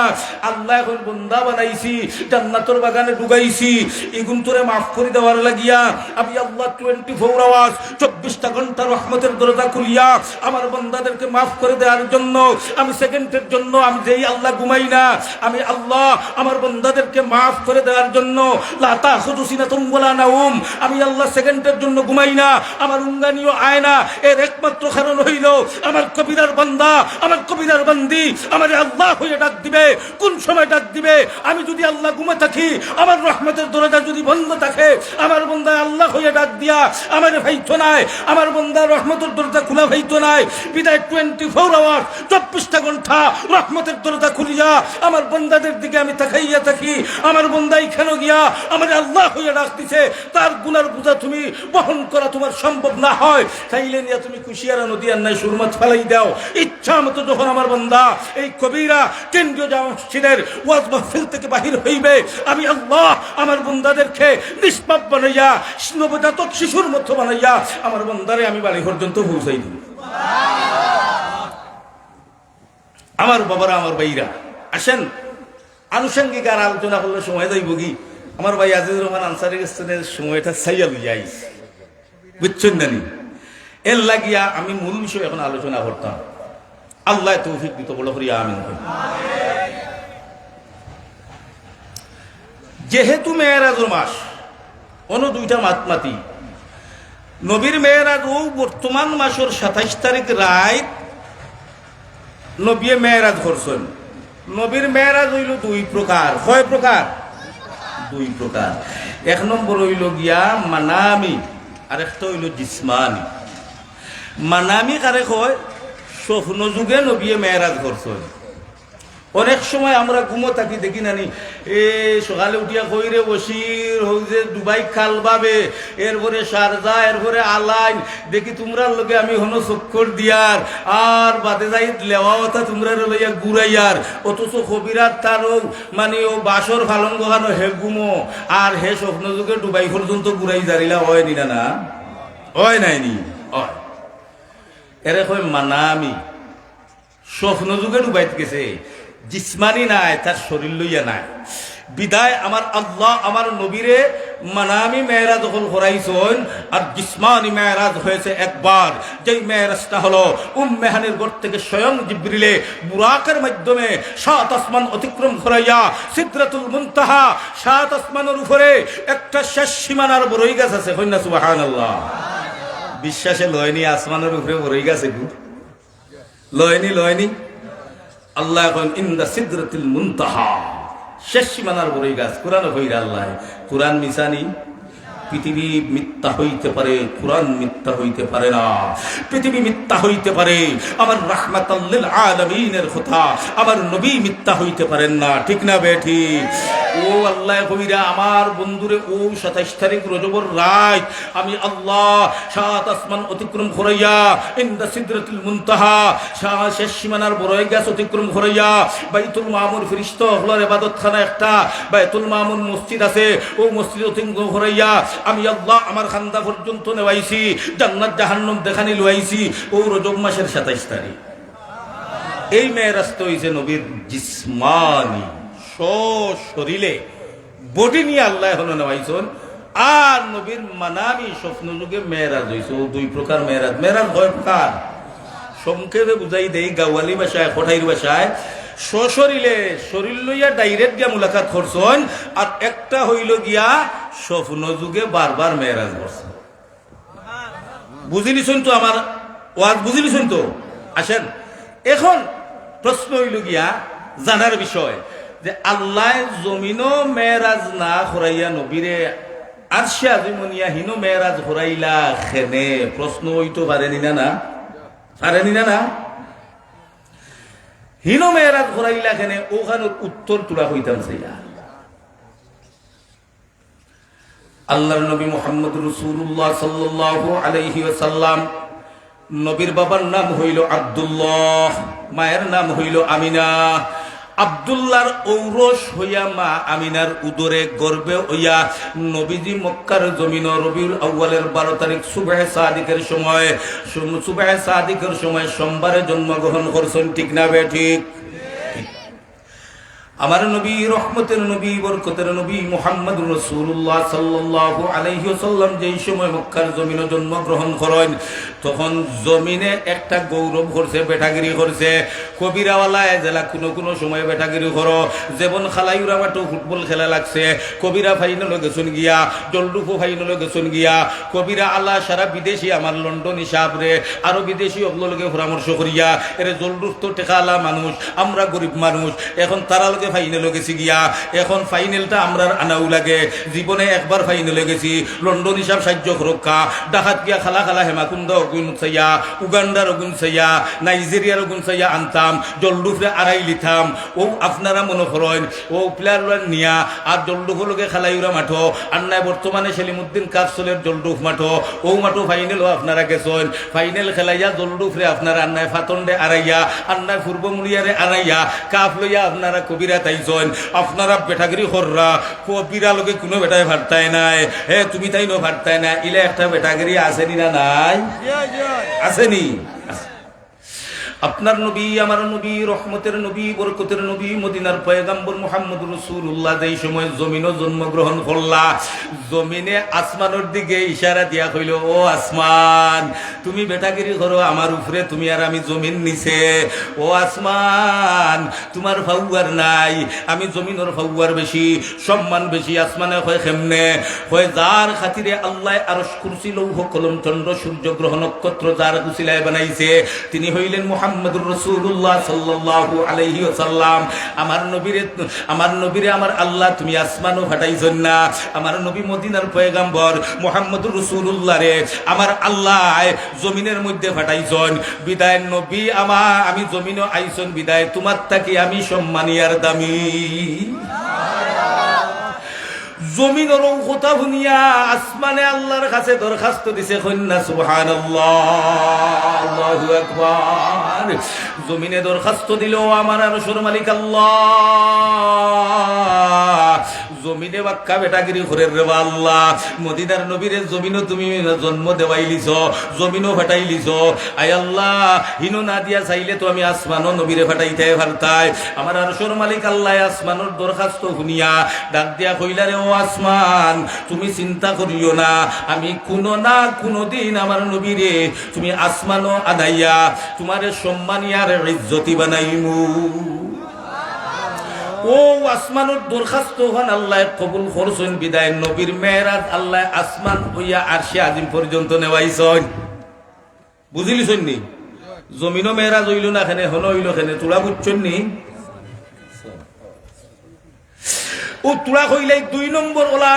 Speaker 1: আল্লাহ এখন বন্দা বানাইছি, জান্নাতের বাগানে ঢুকাইছি, এগুন তোরে মাফ করে দেওয়ার লাগিয়া আমি আল্লাহ 24 আওয়ার্স 24টা ঘন্টা রহমতের দরজা খুলিয়া আমার বান্দাদেরকে মাফ করে দেওয়ার জন্য আমি সেকেন্ডের জন্য আমি যেই আল্লাহ ঘুমাই না, আমি আল্লাহ আমার বান্দাদেরকে মাফ করে দেওয়ার জন্য লা তাখুযু সিনাতুম ওয়ালা নাওম, আমি আল্লাহ সেকেন্ডের জন্য ঘুমাই না, আমার উঙ্গানিও আয় না। এর একমাত্র কারণ হইল আমার কবিরার বান্দা, আমার কবিরার বান্দি আমার আল্লাহ হয়ে ডাক দিবে। কোন সময় ডাক দিবে? আমি যদি আল্লাহ ঘুমে থাকি, আমার রহমতের দরজা যদি বন্ধ থাকে, আমার বান্দা আল্লাহ হয়ে ডাক দিয়া আমার ভাইতো নাই, আমার বন্দার রহমতের দরজা খোলা ভাইতো নাই। বিদায় 24 আওয়ার 24টা ঘন্টা রহমতের দরজা খুলিয়া আমার বন্দাদের দিকে আমি তাকাইয়া থাকি। আমার বন্দা এখানে গিয়া আমার আল্লাহ হইয়া ডাক দিছে, তার গুনার বোঝা তুমি বহন করা তোমার সম্ভব না হয়, তাইলে নিয়ে তুমি কুশিয়ারা নদী আর নাই সুরমাত ফেলাই দাও। ইচ্ছা মতো যখন আমার বন্দা এই কবিরা কেন্দ্রীয় জামা মসজিদের ওয়াজ মাহফিল থেকে বাহির হইবে, আমি আল্লাহ আমার বন্দাদেরকে নিষ্পাপ বানাইয়া নবজাতক শিশুর মতো বানাইয়া আমার বন্দারে আমি বাড়ি পর্যন্ত পৌঁছাই দিব। আমার বাবারা, আমার ভাইরা, আসেন আনুষঙ্গিক আর আলোচনা করলে সময় যাইব কি? আমার ভাই আজিজুর রহমান আনসারী স্থানের সময়টা ছাইয়া লইয়া আইছে, বুঝছেন জানি। এর লাগিয়া আমি মূল বিষয় এখন আলোচনা করতাম। আল্লাহ তৌফিক দিত, বলো করিয়া আমিন। যেহেতু মেয়েরাজের মাস, অন্য দুইটা মাতমাতি নবীর মেয়েরাজ ও বর্তমান মাসের 27 তারিখ রাত নবী মেয়েরাজ করছেন। নবীর মেয়েরাজ হইল দুই প্রকার। কয় প্রকার? দুই প্রকার। এক নম্বর হইল গিয়া মানামি, আর একটা হইল জিসমানি। মানামি কারে কয়? স্বপ্ন যুগে নবী মেয়েরাজ করছেন। অনেক সময় আমরা ঘুমো থাকি, দেখি নানি এ সকালে উঠিয়া কইরে বসির হোক যে দুবাই খাল পাবে, এরপরে শারজা, এরপরে আলাইন, দেখি তোমরা লোকে আমি হনো চক্কর দিয়ার আর বাদে যাই লেওয়া কথা তোমরা লইয়া ঘুরাইয়ার, অথচ কবিরার তার মানে ও বাসর ফালন গহানো হে ঘুমো আর হে স্বপ্ন যুগে দুবাই পর্যন্ত ঘুরাই জারিলা হয় নি না? হয় নাইনি? হয়। এরে কয় মানামি, স্বপ্ন যুগে ডুবাইত গেছে, জিসমানি নাই, তার শরীর লইয়া নাই। বিদায় আমার আল্লাহ আমার নবীরে মানামি মেয়েরাজ যখন করাইছেন, আর জিসমানি মেয়েরাজ হয়েছে একবার। যেই মেয়েরাজটা হলো উম্মেহানের ঘর থেকে স্বয়ং জিবরিলে বুরাকের মাধ্যমে 7 আসমান অতিক্রম করাইয়া সিদরাতুল মুনতাহা, 7 আসমানের উপরে একটা শেষ সীমানার বড়ই গাছ আছে, কন্যা সুবহানাল্লাহ। বিশ্বাসে লয়নি, আসমানের উপরে বড়ই গাছে লয়নি। আল্লাহ এখন ইনদা সিদরাতুল মুনতাহা, শেষ সীমানার বড়ই গাছ। কোরআন কইরা আল্লাহ, কোরআন মিসানি। পৃথিবী মিথ্যা হইতে পারে, কোরআন মিথ্যা হইতে পারে না। পৃথিবী মিথ্যা হইতে পারে, আমার রাহমাতাল লিল আলামিনের কথা আমার নবী মিথ্যা হইতে পারেন না, ঠিক না বেঠি? ও আল্লাহ কইরা আমার বন্ধুরে ও 27 তারিখ রজবর রাত আমি আল্লাহ 7 আসমান অতিক্রম করাইয়া ইনদা সিদরাতুল মুনতাহা, শেষ সীমানার বড়ই গাছ অতিক্রম করাইয়া বাইতুল মামুর ফেরেশতা হলার ইবাদতখানা একটা বাইতুল মামুর মসজিদ আছে, ও মসজিদ অতিক্রম করাইয়া আমি আল্লাহ আমার খান্দা পর্যন্ত নেওয়াইছি, জান্নাত জাহান্নাম দেখানি লইছি ও রজব মাসের 27 তারিখ। এই মেয়েরাজটা হইছে নবীর জিসমানি, শরীরে বডি নিয়ে আল্লাহ হলো নেওয়াইছেন। আর নবীর মানামি স্বপ্ন যুগে মেয়েরাজ হইছে। ও দুই প্রকার মেয়েরাজ। মেয়েরাজ কয় প্রকার? সংক্ষেপে বুঝাই দেই গাওয়ালি ভাষায়, কোঠাইর ভাষায়। সশরীরে শরীর লইয়া ডাইরেক্ট গিয়া মুলাকাত করছেন, আর একটা হইল গিয়া স্বপ্ন যুগে বারবার মেয়েরাজ করছেন। বুঝি নিছেন তো আমার ওয়াজ? বুঝি নিছেন তো? আসেন এখন প্রশ্ন হইল গিয়া জানার বিষয় যে আল্লাহ জমিনও মেয়েরাজ না করাইয়া নবীরে আরশে আজিমনিয়া হিনো মেয়েরাজ করাইলা খেনে? প্রশ্ন হইতো পারেনি না? পারেনি না? হিনো মেয়েরাজ ঘুরাইলা খেনে ওখানে উত্তর তুলা হইতাম সেইয়া। আল্লাহর নবী মুহাম্মদ রাসূলুল্লাহ সাল্লাল্লাহু আলাইহি ওয়াসাল্লাম, নবীর বাবার নাম হইল আব্দুল্লাহ, মায়ের নাম হইল আমিনা। আব্দুল্লাহর ঔরস হইয়া মা আমিনার উদরে গর্বে হইয়া নবীজি মক্কার জমিন রবিউল আউয়ালের 12 তারিখ সুবহে সাদিকের সময় সোমবারে জন্মগ্রহণ করছেন, ঠিক না বে ঠিক? আমার নবী রহমতের নবী বরকতের নবী মুহাম্মদুর রাসূলুল্লাহ সাল্লাল্লাহু আলাইহি ওয়াসাল্লাম যেই সময় মক্কার জমিনে জন্মগ্রহণ করেন, তখন জমিনে একটা গৌরব করছে, বেটাগিরি করছে। কবিরাওয়ালা জেলা কোনো সময় বেটাগিরি করো, যেমন খালাইউরা মাঠে ফুটবল খেলা লাগছে, কবিরা ফাইনালে গেছেন গিয়া, জলডুফো ফাইনালে গেছেন গিয়া। কবিরা আল্লাহ সারা বিদেশি আমার লন্ডন হিসাব রে আরো বিদেশি অগলকে পরামর্শ করিয়া এর জলডুফ তো টেকালা মানুষ, আমরা গরিব মানুষ, এখন তারা আগে ফাইনালে গেছি গিয়া, এখন ফাইনালটা আমরার আনাও লাগে। জীবনে একবার ফাইনালে গেছি, লন্ডন হিসাব সাহায্য রক্ষা, ডাকাত গিয়া খালা খালা হেমাকুন্দ অগুন চাইয়া, উগান্ডার অগুন চাইয়া, নাইজেরিয়ার অগুন চাইয়া আনতাম, জলডুফরে আড়াই লিতাম। ও আপনারা মনে করেন ও প্লেয়ার নিয়া আর জলডুফলকে খালাইরা মাঠো, আর নাই বর্তমানে সেলিমুদ্দিন কাজলের জলডুফ মাঠো, ও মাঠো ফাইনালও আপনারা গেছেন। ফাইনাল খেলাইয়া জলডুফরে আপনারা আন্নায় ফাতন্ডে আড়াইয়া, আন্নায় পূর্ব মুড়িয়ারে আড়াইয়া, কাপ লইয়া আপনারা কবিরা তাইছেন। আপনারা বেটাগিরি কররা, কবিরা লোকে কোনো বেটায় ভারতায় নাই, হে তুমি তাই নো ভারতায় না, ইলে একটা বেটাগিরি আসেনি না নাই আসেনি? আপনার নবী, আমার নবী, রহমতের নবী, বরকতের নবী, মদিনার পয়গম্বর মুহাম্মদুর রাসূলুল্লাহ যেই সময় জমিনও জন্মগ্রহণ করলা, জমিনে আসমানের দিকে ইশারা দিয়া কইল, ও আসমান তুমি বেটাগিরি করো আমার উপরে, তুমি আর আমি জমিন নিচে। ও আসমান তোমার ফাউয়ার নাই, আমি জমিনের ফাউয়ার বেশি, সম্মান বেশি। আসমানে হয় কেমনে? হয় যার খাতিরে আল্লাহ আরশ কুরসি লৌহ কলম চন্দ্র সূর্য গ্রহ নক্ষত্র যার উসিলায় বানাইছে, তিনি হইলেন মুহাম্মদুর রাসূলুল্লাহ সাল্লাল্লাহু আলাইহি ওয়াসাল্লাম। আমার নবীরে আমার আল্লাহ তুমি আসমানও ফাটাইছেন না, আমার নবী মদিনার পয়গম্বর মুহাম্মদুর রাসূলুল্লাহ রে আমার আল্লাহ জমিনের মধ্যে ফাটাইছেন। বিদায় নবী আমি জমিনও আইছেন বিদায় তোমার থাকি আমি সম্মানী আর দামি। জমিনের কথা শুনিয়া আসমানে আল্লাহর কাছে দরখাস্ত দিছে, কন্যা সুবহানাল্লাহ, আল্লাহু আকবার। জমিনে দরখাস্ত দিল আমার আরশের মালিক আল্লাহ, জমিনে বাক্কা বেটাগিরি করে রে আল্লাহ, মদিনার নবীরে জমিনও তুমি জন্ম দেওয়াইলিছ, জমিনও ফাটাইলিছ। আয় আল্লাহ হিনো না দিয়া চাইলে তো আমি আসমানও নবীরে ফাটাইতে পারতাই। আমার আরশের মালিক আল্লাহ আসমানের দরখাস্ত শুনিয়া ডাক দিয়া কইলারে, ও আসমান তুমি চিন্তা করিও না, আমি কোনো না কোনো দিন আমার নবীরে তুমি আসমানও আনাইয়া তোমারে সম্মানী আর ইজ্জতি বানাইমু। ও আসমানের দরখাস্ত হন আল্লাহ কবুল করছেন বিদায় নবীর মেরাজ আল্লাহ আসমান হইয়া আরশে আজিম পর্যন্ত নেওয়াইছেন। বুঝিলিছেন নি? জমিনও মেরাজ হইল না খেনে, হন হইল খেনে, তোরা বুঝছেন নি? ও তোরা কইলাই 2 নম্বর ওলা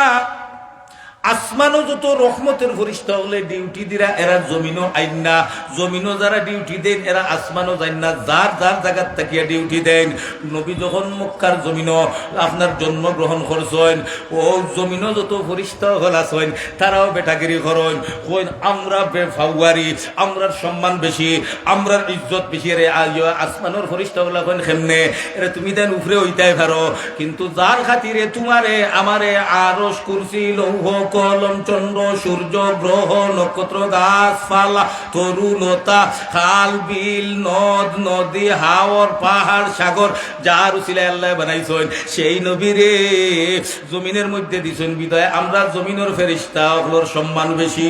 Speaker 1: আসমানও যত রহমতের ফরিস্তা হলে ডিউটি দিরা এরা জমিনও আইন না, জমিনও যারা ডিউটি দেন এরা আসমানও যাইন না, যার যার জায়গার তাকিয়া ডিউটি দেন। নবী যখন মক্কার জমিনও আপনার জন্মগ্রহণ করছেন, ও জমিনও যত ফরিস্তা হল আছেন তারাও বেটাগিরি করেন, কইন আমরা বেফাওয়ারি, আমরার সম্মান বেশি, আমরার ইজ্জত বেশি। রে আসমানের ফরিস্তা হল কইন কেমনে? এরা তুমি দেন উপরে হইতাই পারো, কিন্তু যার খাতিরে তোমারে আমারে আরশ কুরসি লৌহ কলম চন্দ্র সূর্য গ্রহ নক্ষত্র গাছপালা তরুলতা খাল বিল নদ নদী হাওর পাহাড় সাগর যার উসিলায় আল্লাহ বানাইছেন, সেই নবীরে জমিনের মধ্যে দিছেন বিদায় আমরা জমিনের ফেরেশতা ওগুলোর সম্মান বেশি।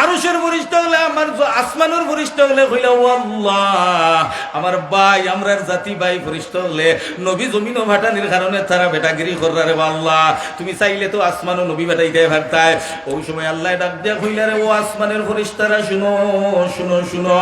Speaker 1: আরশের ফেরেশতা হলে আমার আসমানের ফেরেশতা হলে কইলা ও আল্লাহ আমার ভাই আমরার জাতি ভাই ফেরেশতা হলে নবী জমিনও ভাটানির কারণে তারা বেটাগিরি কররা রে আল্লাহ, তুমি চাইলে তো আসমানও নবী বেটাইতে পারতাই। ওই সময় আল্লাহ ডাক দিয়া কইলা রে ও আসমানের ফেরেশতারা শুনো শুনো শুনো,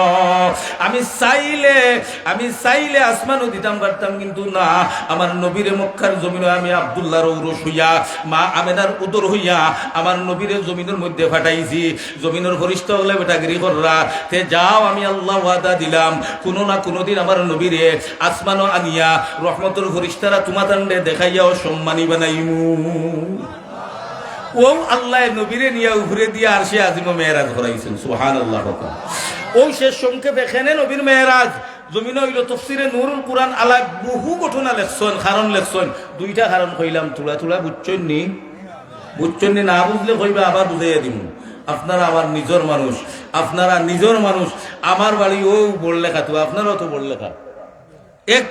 Speaker 1: আমি চাইলে আসমানও দিতাম পারতাম, কিন্তু না, আমার নবীরে মক্কার জমিনও আমি আব্দুল্লাহর ঔরস হইয়া মা আমেনার উদর হইয়া আমার নবীরে জমিনের মধ্যে ফাটাইছি। জমিনের ফরিস্তা হলে বেটাগিরি কররা তে যাও, আমি আল্লাহ ওয়াদা দিলাম কোনো না কোনোদিন আমার নবীরে আসমানও আনিয়া রহমতুল ফরিস্তারা তোমাতান্ডে দেখাইয়াও সম্মানী বানাইমু। ও আল্লাহ নবীরে নিয়া উপরে দিয়া আরশে আজিম মেরাজ করাইছেন, সুবহানাল্লাহ। ও শেষ সংক্ষেপে এখানে নবীর মেরাজ জমিন হইল তফসিরে নুরুল কুরআন আলা বহু ঘটনা লেখছেন, কারণ লেখছেন 2টা কারণ কইলাম, তুলা বুঝছেন নি? না বুঝলে কইবা আবার বুঝাইয়া দিমু। আপনারা আমার নিজের মানুষ, আপনারা নিজের মানুষ, আমার বাড়ি ও বড় লেখা, তো আপনারাও তো বড় লেখা, এক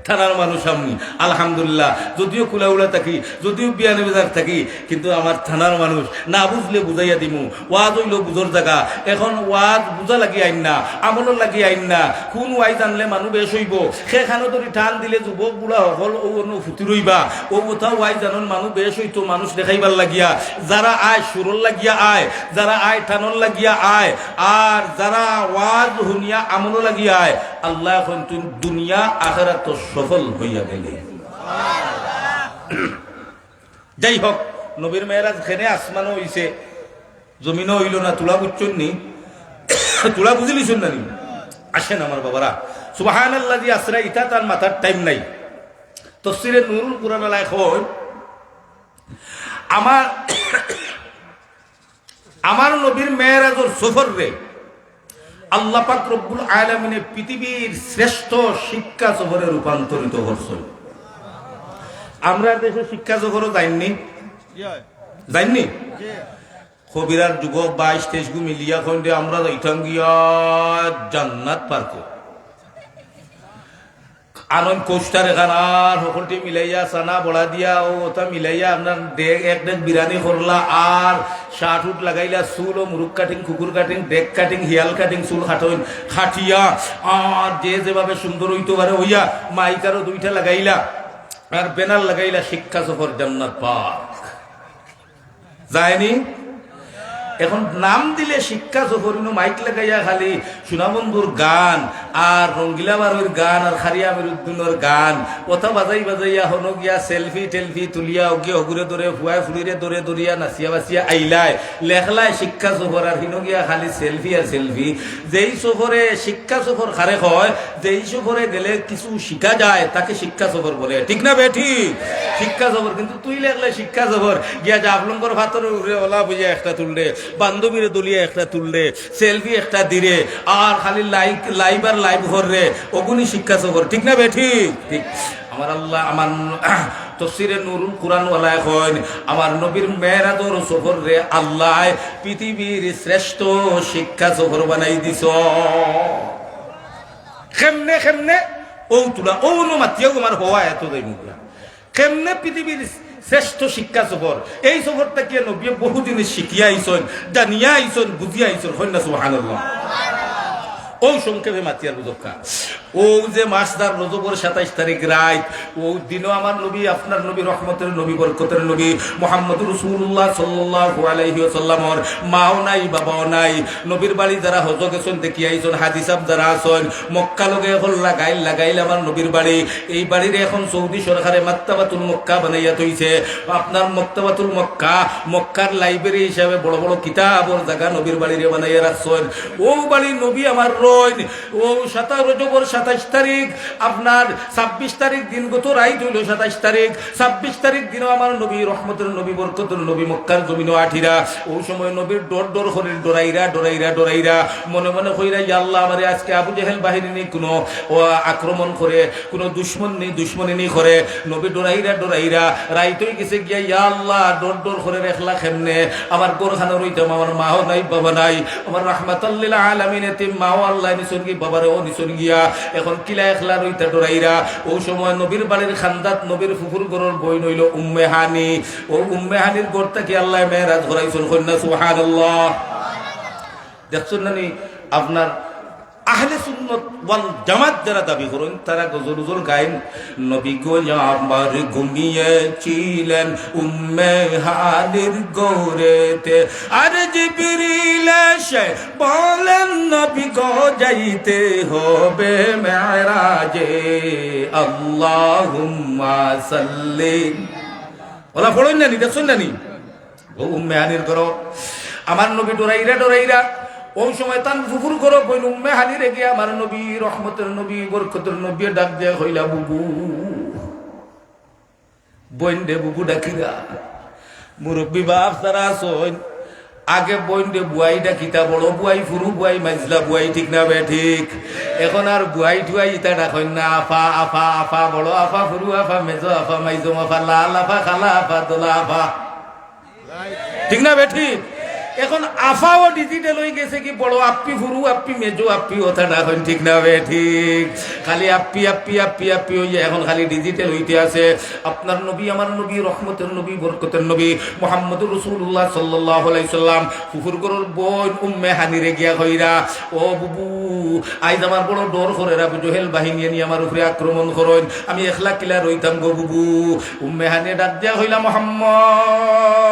Speaker 1: থানার মানুষ আমি আলহামদুলিল্লাহ, যদিও কুলাউলা থাকি, যদিও বিয়ানীবাজার থাকি, কিন্তু আমার থানার মানুষ। না বুঝলে বুঝাইয়া দিমু। ওয়াজ হইল বুঝোর জায়গা, এখন ওয়াজ বুঝা লাগি আইন না, আমলের লাগি আইন না। কোন ওয়াই জানলে মানুষ বেশ হইব, সেখানে ধরি টান দিলে যুবক বুড়া হল ও ফুটি রইবা, ও কোথাও ওয়াই জানন মানুষ বেশ হইতো, মানুষ দেখাইবার লাগিয়া। যারা আয় সুরর লাগিয়া আয়, যারা আয় টানর লাগিয়া আয়, আর যারা ওয়াজ শুনিয়া আমল লাগিয়া আয়। আল্লাহ এখন দুনিয়া আখিরাত সফল হইয়া গেলে। যাই হোক, নবীর মেয়েরাজ খেনে আসমানও হইছে, জমিনও হইল না। তুলা বুঝছেন নি? তুলা বুঝিলিছেন না নি? আসেন আমার বাবারা, সুবহানাল্লাযী আসরা, ইটা তার মাথার টাইম নাই। তাফসীরে নূরুল কুরআন লেখেন, আমার নবীর মেয়েরাজের সফর রে আল্লাহ পাক রব্বুল আলামিনে পৃথিবীর শ্রেষ্ঠ শিক্ষা সফরে রূপান্তরিত করছেন। আমরা দেশে শিক্ষা সফরও যাইনি। কবিরার যুবক 22-23 গু মিলিয়া খন্ডে আমরা যাইতাম গিয়া জান্নাত পার্কে। আনন্দ কোস্টার এখানার সকলটি মিলাইয়া সানা বড়া দিয়া ও ওটা মিলাইয়া আপনার এক ডেক বিরিয়ানি করলা, আর শার্ট উট লাগাইলা, চুল ও মুরুখ কাটিং, কুকুর কাটিং, ডেক কাটিং, হিয়াল কাটিং, চুল খাটিয়া আর যেভাবে সুন্দর হইতে পারে হইয়া মাইকারও 2টা লাগাইলা আর ব্যানার লাগাইলা, শিক্ষা সফর জান্নাত পার্ক। যায়নি? এখন নাম দিলে শিক্ষা সফর, মাইক লাগাইয়া খালি সোনাবন্ধুর গান আর রঙ্গিলা বারোর গান আর খারিয়া আমিরুদ্দিনের গান কথা বাজাইয়া হনো গিয়া সেলফি টেলফি তুলিয়া ওগিয়া হগুরে দরে ফুয়াই ফুলিরে দরে দরিয়া নাচিয়া বাচিয়া আইলায় লেখলায় শিক্ষা সফর, আর হিনো গিয়া খালি সেলফি আর সেলফি। যেই সফরে শিক্ষা সফর খারে হয়, যেই সফরে গেলে কিছু শিখা যায় তাকে শিক্ষা সফর বলে, ঠিক না বেঠি? শিক্ষা সফর। কিন্তু তুই লেখলে শিক্ষা সফর গিয়া যা আবলঙ্কর ভাতর ওলা বুঝিয়া একটা তুললে, বান্ধবীরে দলিয়া একটা তুললে, সেলফি একটা দিরে, আর খালি লাইভ আর লাইভ ঘরে, ওগুনি শিক্ষা সফর, ঠিক না বেঠি? ঠিক। আমার আল্লাহ, আমার তাফসীরে নূরুল কুরআন ওয়ালায় কইন, আমার নবীর মেরাজের সফর রে আল্লাহ পৃথিবীর শ্রেষ্ঠ শিক্ষা সফর বানাই দিছ। কেমনে ও তুলা ও মাতিয়াও আমার হওয়া এত দেই মুখলা, কেমনে পৃথিবীর শ্রেষ্ঠ শিক্ষা সফর। এই সফরটা কি নবী বহু জিনিস শিখিয়া আইসন, জানিয়া আইসন, বুঝিয়া আইসন। হইনা সুবহানাল্লাহ। ও সংক্ষেপে মাতিয়ার বুঝকা, ও যে মাসদার রজবর 27 তারিখ রাত, ও দিনও আমার নবী, আপনার নবী, রহমতের নবী, বরকতের নবী মুহাম্মদুর রাসূলুল্লাহ সাল্লাল্লাহু আলাইহি ওয়াসাল্লামর মাও নাই, বাবাও নাই। নবীর বাড়ি যারা হজ গেছেন দেখি আইসন, হাদিসাব যারা আছেন, মক্কা লগে এখন লাগাইল আমার নবীর বাড়ি। এই বাড়ির এখন সৌদি সরকারে মাক্তাবাতুল মক্কা বানাইয়া থইছে। আপনার মাক্তাবাতুল মক্কা, মক্কার লাইব্রেরি হিসাবে বড় বড় কিতাবর জায়গা নবীর বাড়িরে বানাইয়া রাখছেন। ও বাড়ি নবী আমার রইন, ও 27 তারিখ, আপনার 26 তারিখ দিন গত রাইত হইল 27 তারিখ, 26 তারিখ দিনও আমার নবী, রহমতের নবী, বরকতের নবী মক্কার জমিনও আঠিরা। ওই সময় নবীর ডর করে ডরাইরা মনে মনে কইরা, ইয়া আল্লাহ, আমারে আজকে আবু জেহেল বাহিনী নেই কোনো আক্রমণ করে, কোনো দুশ্মনী নেই করে। নবী ডরাইরা রাইতই গেছে গিয়া, ইয়া আল্লাহ, ডর করে রেখলা কেমনে? আমার গোরখানা রইতাম, আমার মাও নাই, বাবা নাই, আমার রাহমাতাল লিল আলামিন এতিম মাও আল্লাহ নিছন গিয়া, বাবারে ও নিছন গিয়া, এখন কিলা একলা রইতা ডরাইরা। ওই সময় নবীর বাড়ির খান্দাত, নবীর ফুফুর গরর বই নইল উম্মে হানি। ও উম্মে হানির গড়টা কি আল্লাহ মেরাজ ঘরাইছেন, কন্যা সুবহানাল্লাহ। দেখছেন না নি? আপনার আহলে সুন্নাত ওয়াল জামাত যারা দাবি করেন তারা গজল গায়েন, নবী গো আমার ঘুমিয়েছিলেন উম্মে হানির গোরেতে, আর জিবরিল এসে বলেন নবী গো যাইতে হবে মেরাজে, আল্লাহুম্মা সাল্লি। ওলা পড়েন না নি? দেখছেন না নি? ও উম্মে হানির ঘর আমার নবী ডরাইরা। ওই সময় তান ফুফুর করো বইল উম্মে হানি রেগে আমার নবী, রহমতের নবী, বরকতের নবী ডাক দেয়া হইলা, বুবু বইন দে, বুবু ডাকিরা। মুরব্বী বাপ তারা আসন, আগে বইন দে বুয়াই ডাকিতা, বড় বুয়াই, ফুরু বুয়াই, মাইজলা বুয়াই, ঠিক না বে ঠিক? এখন আর বুয়াই টুয়াই ইতা ডাকেন না, আফা, বড় আফা, ফুরু আফা, মেজো আফা, মাইজো আফা, লাল আফা, খালা আফা, দোলা আফা, ঠিক না বে ঠিক? এখন আফাও ডিজিটাল হয়ে গেছে কি, বড় আপ্পি, ফুরু আপ্পি, মেজো আপ্পি, ওটা না হয়, ঠিক না বে ঠিক? খালি আপ্পি হইয়া এখন খালি ডিজিটাল হইতে আছে। আপনার নবী, আমার নবী, রহমতের নবী, বরকতের নবী মুহাম্মদুর রাসূলুল্লাহ সাল্লাল্লাহু আলাইহি সাল্লাম ফুফুর গরর বোন উম্মে হানিরে গিয়া কইরা, ও বুবু, আইজ আমার বড় ডর করে, আবু জেহেল বাহিনী নিয়ে আমার উপরে আক্রমণ করেন, আমি একলা কিলা রইতাম গো বুবু। উম্মে হানি ডাক দিয়া কইলা, মুহাম্মদ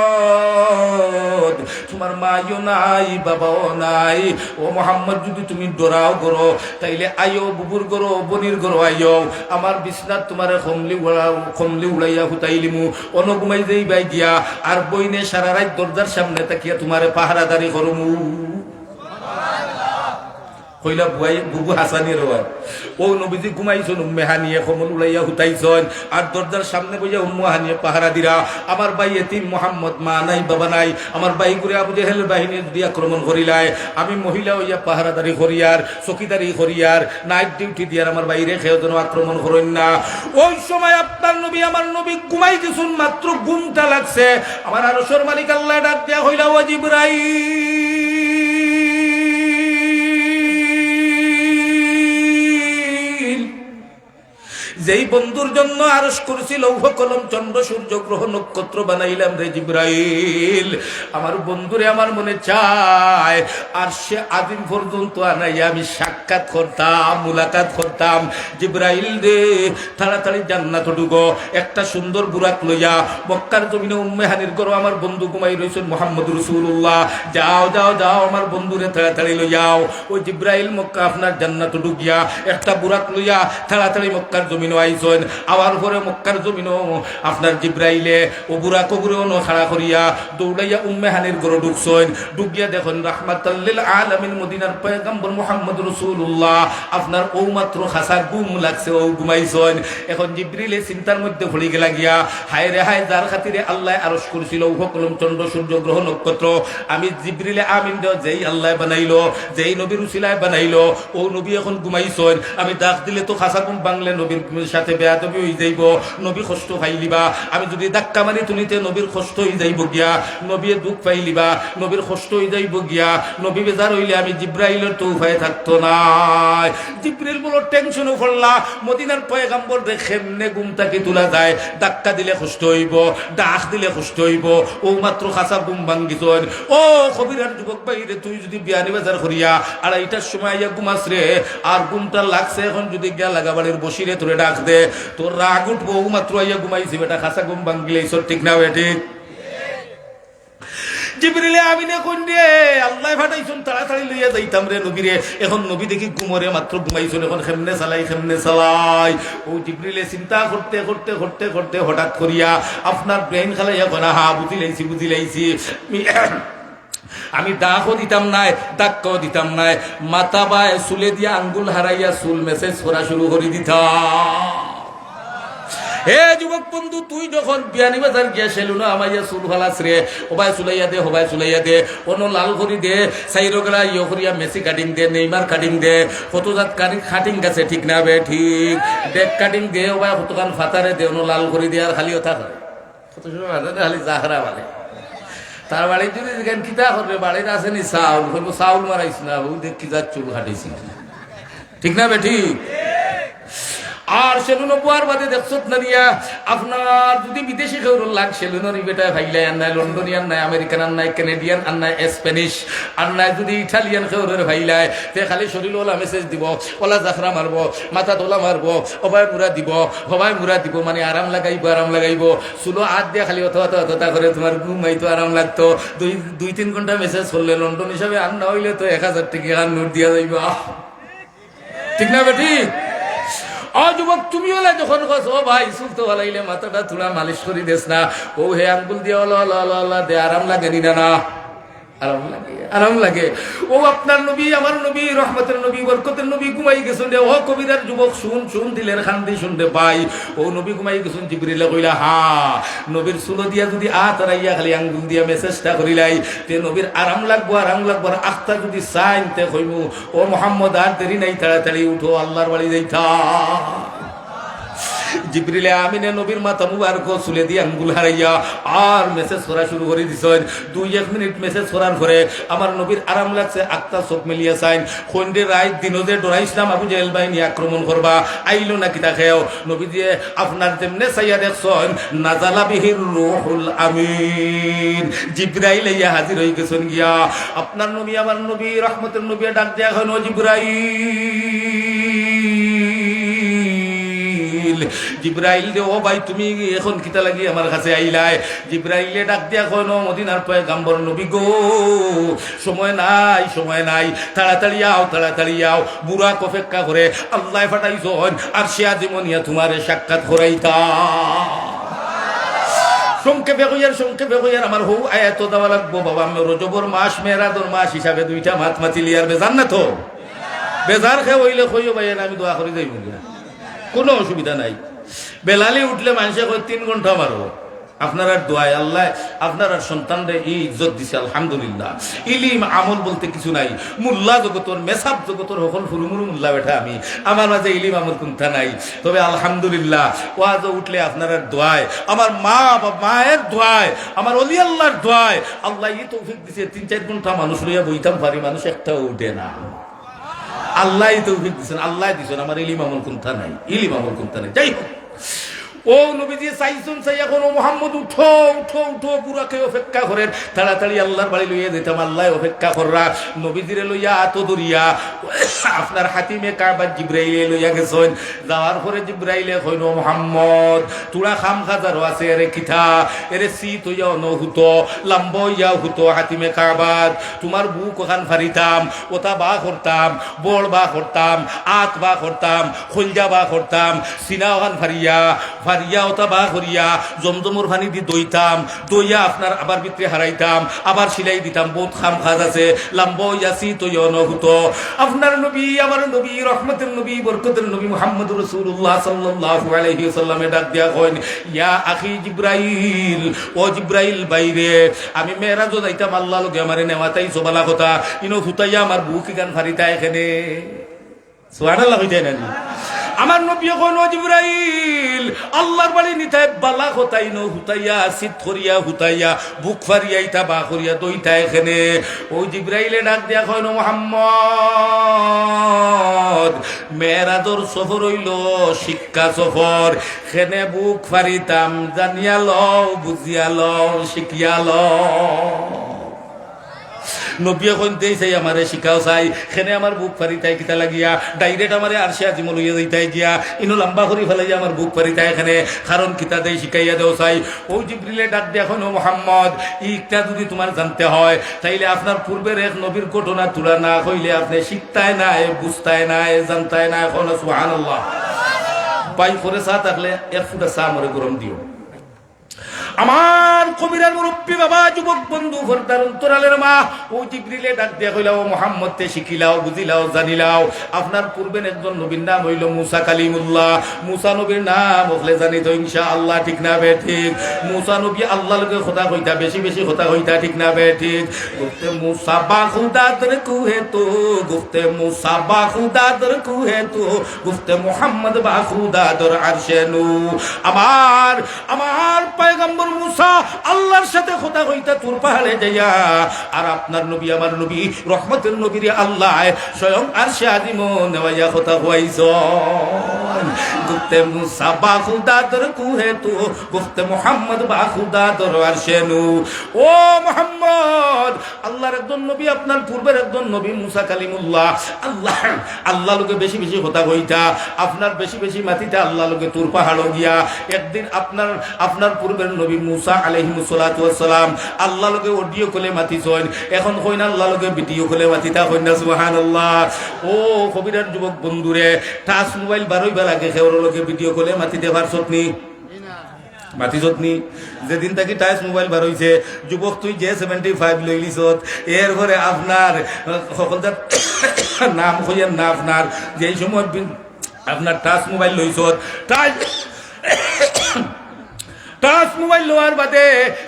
Speaker 1: মুহাম্মদ তোমার মাইও নাই বাবাও নাই, ও মুহাম্মদ যদি তুমি ডরাও করো তাইলে আইও বুবুর করো বনির করো আইও, আমার বিছনাত তোমারে খমলি উড়াইয়া হুতাইলিমু অনুগুমাই যেই বাই গিয়া আর বইনে সারা রাত দরজার সামনে তাকিয়া তোমারে পাহারাদারি করমু। কইলা বুয়াই বুবু হাসানের হয় ও নবীজি ঘুমাইছেন উম্মে হানিয়ে খমল উড়াইয়া হুতাইছেন আর দরজার সামনে বইয়া উম্মু হানিয়ে পাহারা দিরা। আমার ভাই এতিম মুহাম্মদ মা নাই বাবা নাই, আমার ভাই করে আবু জেহেল বাহিনী যদি আক্রমণ করিলায় আমি মহিলা হইয়া পাহারাদারি করিয়ার চকিদারি করিয়ার নাইট ডিউটি দিয়ার আমার বাইরে খেয়ে যেন আক্রমণ করেন না। ওই সময় আপনার নবী আমার নবী ঘুমাই দিছুন, মাত্র ঘুমটা লাগছে আমার আরশের মালিক আল্লাহ ডাক দিয়া হইলা ও জিবরাইল, যেই বন্ধুর জন্য আরশ করছি লৌহ কলম চন্দ্র সূর্য গ্রহ নক্ষত্র বানাইলাম রে জিবরাইল, আমার বন্ধুরে আমার মনে চায় আর সে আদিম পর্যন্ত আনাইয়া আমি সাক্ষাৎ করতাম মুলাকাত করতাম। জিবরাইল রে তাড়াতাড়ি জান্নাত ঢুকো, একটা সুন্দর বুরাক লইয়া মক্কার জমিনে উম্মে হানির ঘর আমার বন্ধু ঘুমাই রইছেন মুহাম্মদ রাসূলুল্লাহ, যাও যাও যাও আমার বন্ধুরে তাড়াতাড়ি লইয়াও। ওই জিবরাইল মক্কা আপনার জান্নাত ঢুকিয়া একটা বুরাক লইয়া তাড়াতাড়ি মক্কার জমিনে আইছেন। আবার পরে মক্কার জমিনও আপনার জিবরাইলে ও বুরাক গুরুনো খাড়া করিয়া দৌড়াইয়া উম্মে হানির ঘরে ঢুকছেন। ঢুকিয়া দেখেন রাহমাতাল লিল আলামিন মদিনার পয়গম্বর মুহাম্মদ রাসূলুল্লাহ আপনার ও মাত্র খাসা ঘুম লাগছে, ও ঘুমাইছেন। এখন জিবরিলে চিন্তার মধ্যে পড়ে গেলা গিয়া হায় রে হায়, যার খাতিরে আল্লাহ আরশ করেছিল লৌহ কলম চন্দ্র সূর্য গ্রহ নক্ষত্র আমি জিবরিলে আমিন দেও যেই আল্লাহ বানাইলো যেই নবীর উসিলায় বানাইলো ও নবী এখন ঘুমাইছেন। আমি ডাক দিলে তো খাসা ঘুম বাংলে নবীর সাথে বেয়াদবি হয়ে যাইব, নবী কষ্ট পাইলিবা। আমি যদি ধাক্কা মারি তুলিতে নবীর কষ্ট হয়ে যাইব গিয়া, নবী দুঃখ পাইলিবা, নবীর কষ্ট হয়ে যাইব গিয়া, নবী বেজার হইলে আমি জিবরাইলের তো উপায় থাকতো না। জিবরাইল বলো টেনশনও পড়লা, মদিনার পয়গম্বর কেমনে ঘুম থেকে তোলা যায়, ধাক্কা দিলে কষ্ট হইব, ডাক দিলে কষ্ট হইব, ও মাত্র খাসা ঘুম ভাঙ্গিছন। ও কবিরার যুবক বাইরে তুই যদি বিয়ানি বাজার করিয়া আড়াইটার সময় আইয়া ঘুমাস রে আর ঘুমটা লাগছে, এখন যদি গিয়া লাগাবাড়ির বসিরে তোরে ডাক দে তোর রাগ উঠবো, মাত্র আইয়া ঘুমাইছি বেটা খাসা ঘুম ভাঙ্গিলে ঠিক না বেটি। জিবরিলে আমিনে কোন রে আল্লাহ ফাটাইছুন তাড়াতাড়ি লইয়া যাইতাম রে নবীরে। এখন নবী দেখি ঘুমরে মাত্র ঘুমাইছুন, এখন কেমনে চালাই। ও জিবরিলে চিন্তা করতে করতে করতে করতে হঠাৎ করিয়া আপনার ব্রেন খালাইয়া গনা হা বুঝিলাইছি আমি ডাকও দিতাম নাই ডাক্কাও দিতাম নাই, মাথা বায় চুলে দিয়া আঙ্গুল হারাইয়া চুল মেসেজ করা শুরু করে দিতাম। হে যুবক বন্ধু, তুই যখন বিয়ানি বাজার গিয়া সেলুন আমাইয়া চুল ফালাস রে, হবাই চুলাইয়া দে হবাই চুলাইয়া দে, কোনো লাল করি দে, সাইরো গেলা ইয়ে করিয়া মেসি কাটিং দে, নেইমার কাটিং দে, কতজাত কাটিং গেছে ঠিক না বে ঠিক, ডেক কাটিং দে হবাই কতখান ফাতারে দে, ono লাল করি দে আর খালি ওঠা করে কত সময় খালি জাহরা মানে তার বাড়ি যদি দেখেন কিতা করবে, বাড়ির আসেনি চাউল করবো, চাউল মারাইস না ও দেখ কি যার চুল কাটিস ঠিক না বে ঠিক। আর সেলুনো বুয়ার বাদে দেখছো না দিয়া আপনার যদি বিদেশি কেউ লাগ সেলুনোর বেটা ভাইলাই আর নাই, লন্ডনিয়ান নাই, আমেরিকান আর নাই, কানাডিয়ান আর নাই, স্প্যানিশ আর নাই, যদি ইটালিয়ান কেউরের ভাইলাই তে খালি শরীর ওলা মেসেজ দিব, ওলা জাফরা মারবো, মাথা তোলা মারবো, হবাই মুরা দিব মানে আরাম লাগাইব চুলো হাত দিয়ে খালি অথা করে তোমার ঘুমাইতো আরাম লাগতো। দুই তিন ঘন্টা মেসেজ করলে লন্ডন হিসাবে আর না হইলে তো 1000 টাকা নোট দিয়া যাইব ঠিক না বেটি। যুবক তুমি ওলা যখন কস ও ভাই সুফতো ভালাইলে মাথাটা তুলা মালিশ করি দেস না, ও হে আঙ্গুল দিয়ে দে আরাম লাগে নি না আরাম লাগে। ও আপনার নবী আমার নবী রহমতের নবী বরকতের নবী ঘুমাই গেছেন রে। ও কবিরার যুবক শুন দিলের খান্দি শুনতে পাই, ও নবী ঘুমাই গেছেন। জিবরিলে কইলা হা নবীর চুলো দিয়া যদি তারাইয়া খালি আঙ্গুল দিয়া মেসেজটা করিলাই তে নবীর আরাম লাগবো আর আখতা যদি চাইন তে কইমু ও মোহাম্মদ আর দেরি নাই, তাড়াতাড়ি উঠো আল্লাহর বাড়ি যাইতা। জিবরিলে আমিনে নবীর মাথা মুবারক চুলে দিয়ে আঙ্গুল হারাইয়া আর মেসেজ করা শুরু করে দিছেন। 2-1 মিনিট মেসেজ করার পরে আমার নবীর আরাম লাগছে, আক্তা চোখ মেলিয়া চাইন খন্ডে রাত দিনও যে ডরাইছিলাম আবু জেহেল বাহিনী আক্রমণ করবা আইলো নাকি তা খেয়েও নবী দিয়ে আপনার যেমনে চাইয়া দেখছেন নাজালা বিহির রূহুল আমিন, জিবরাইল ইয়া হাজির হয়ে গেছেন গিয়া। আপনার নবী আমার নবী রহমতের নবী ডাক দেয়া হয় জিবরাইল জিব্রাইল রে ও ভাই তুমি এখন কিতা লাগি আমার কাছে আইলাই? জিব্রাইলে ডাক দিয়া কইল মদিনার পয়গম্বর নবী গো সময় নাই সময় নাই, তাড়াতাড়ি আও তাড়াতাড়ি আও। বুরাক অপেক্ষা করে আল্লাহ ফাটাইছন আর সে আজিমনিয়া তোমারে সাক্ষাৎ করাইতা। সংক্ষেপে কইয়ার আমার হৌ আয়াত দেওয়া লাগবো বাবা। আমি রজবর মাস মেরাদর মাস হিসাবে দুইটা মাত মাতিলি আর বেজান না তো? বেজার খেয়ে হইলে কইও ভাই আমি দোয়া করে যাইব না, কোনো অসুবিধা নাই। বেলালি উঠলে মানুষে কই 3 ঘন্টা মারো। আপনার দোয়ায় আল্লাহ আপনার সন্তানরে এই ইজ্জত দিছে আলহামদুলিল্লাহ। ইলিম আমল বলতে কিছু নাই। মুল্লা জগতর মেসাব জগতর সকল ফুরুমুরু মুল্লা বেঠা আমি, আমার মাঝে ইলিম আমল কোনটা নাই। তবে আলহামদুলিল্লাহ ওয়াজ উঠলে আপনার দোয়ায়, আমার মা বা মায়ের দোয়ায়, আমার অলি আল্লাহর দোয়ায় আল্লাহ এই তৌফিক দিছে 3-4 ঘন্টা মানুষ লইয়া বইতাম পারি, মানুষ একটাও উঠে না। আল্লাহ তৌফিক দিছেন, আল্লাহ দিছেন। আমার ইলিম আমল কোনটা নাই, ইলিম আমল কোনটা নাই। যাই হোক, ও নবীজি চাইছুন চাই এখন ও মোহাম্মদ উঠো উঠো উঠো, বুড়াকে অপেক্ষা করেন, তাড়াতাড়ি আল্লাহর বাড়ি লইয়া যেতাম। আল্লাহ অপেক্ষা কররা নবীজিরে লইয়া আতো দরিয়া আপনার হাতিমে কাবা জিব্রাইলে লইয়া গেছেন। যাওয়ার পরে জিব্রাইলে কইন ও মোহাম্মদ তোরা খাম খাজারও আছে এরে কিথা এরে শীত হইয়া অনুভূত লম্ব হইয়া হুতো হাতিমে কাবাদ তোমার বুক ওখান ফারিতাম, ওটা বা করতাম, বড় বা করতাম, আত বা করতাম, খলজা বা করতাম, সিনা ওখান ফারিয়া ফারিয়া ওটা বা করিয়া জমজমর পানি দিয়ে দইতাম, দইয়া আপনার আবার ভিতরে হারাইতাম, আবার সিলাই দিতাম। বহুত খাম খাজ আছে লম্ব ইয়াসি তৈ অনুভূত। আপনার নবী আমার নবী রহমতের নবী বরকতের নবী মুহাম্মদ রাসূলুল্লাহ সাল্লাল্লাহু আলাইহি ওয়াসাল্লামে ডাক দিয়া কইন ইয়া আখি জিব্রাইল, ও জিব্রাইল বাইরে আমি মেরাজও যাইতাম আল্লাহ লগে আমারে নেওয়াতাই সবালা কথা ইনো হুতাইয়া আমার বুক গান ফারিতা এখানে সুবহানাল্লাহ হইতে না। আমার নবী কোন জিব্রাইল আল্লাহর বাড়ি নিতাই বালা হতাই ন হুতাইয়া সিট করিয়া হুতাইয়া বুক ফারিয়াইতা বা করিয়া দইতা এখানে। ওই জিব্রাইলে ডাক দিয়া কইন মুহাম্মদ মেরাজর সফর হইল শিক্ষা সফর, খেনে বুক ফারিতাম জানিয়া লও বুঝিয়া লও শিখিয়া লও। নবী কইতেই চাই আমারে শিখাও চাই, খেনে আমার বুক ফারিতাই কিতা লাগিয়া ডাইরেক্ট আমারে আরশে আজিম লইয়া যাইতাই গিয়া ইনো লম্বা করি ফেলাইয়া আমার বুক ফারিতাই এখানে কারণ কিতা দেই শিখাইয়া দেও চাই। ও জিবরিলে ডাক দিয়া কইন মুহাম্মদ ইটা যদি তোমার জানতে হয় তাইলে আপনার পূর্বের এক নবীর ঘটনা তুলা না কইলে আপনি শিখতাই নাই, বুঝতাই নাই, জানতাই নাই। কোন সুবহানাল্লাহ। পাই করে চা থাকলে 1 ফুটা চা মরে গরম দিও। আমার কবিরার মুরব্বী বাবা যুবক বন্ধু ফরদার অন্তরালের মা ও জিবরিলে ডাক দিয়া কইলাও মুহাম্মদ তে শিখিলাও বুঝিলাও জানিলাও। আপনার পূর্বের একজন নবীর নাম হইল মুসা কালিমুল্লাহ। মুসা নবীর নাম হলে জানি তো ইনশাআল্লাহ, ঠিক না বে ঠিক? মুসা নবী আল্লাহর লগে কথা কইতা, বেশি বেশি কথা কইতা, ঠিক না বে ঠিক? গুফতে মুসা বা খুদা দর কুহে তো, গুফতে মুসা বা খুদা দর কুহে তো, গুফতে মুহাম্মদ বা খুদা দর আরশে নূ। আমার পয়গম্বর মুসা আল্লাহর সাথে কথা কইতা তুর পাহাড়ে যাইয়া, আর আপনার নবী আমার নবী রহমতের নবীরে আল্লাহ স্বয়ং আরশে আজিম নেওয়াইয়া কথা কইছন। গুফতে মুসা বা খুদা দর কুহে তো, গুফতে মুহাম্মদ বা খুদা দর আরশে নূ। ও মুহাম্মদ আল্লাহর একজন নবী, আপনার পূর্বের একজন নবী মুসা কালিমুল্লাহ। আল্লাহ লোকে বেশি বেশি কথা কইতা, আপনার বেশি বেশি মাটিতে আল্লাহ লোকে তুর পাহাড় গিয়া। একদিন আপনার পূর্বের নবী মুসা আলাইহিস সালাতু ওয়াস সালাম আল্লাহ লগে অডিও কলে মাতিছন, এখন কইন আল্লাহ লগে ভিডিও কলে মাতিতা কইন না সুবহানাল্লাহ। ও কবিরার যুবক বন্ধুরে টাচ মোবাইল বারইবা লাগে কেউর লগে ভিডিও কলে মাতিতে পারছত নি? মাতিছত নি? যেদিন তাকি টাচ মোবাইল বার হইছে যুবক তুই যে 75 লইলিছত এর ঘরে আপনার সকলদার নাম কইয়েন না, আপনার যেই সময় আপনার টাচ মোবাইল লইছত টাচ মোবাইল লোয়ার বাদে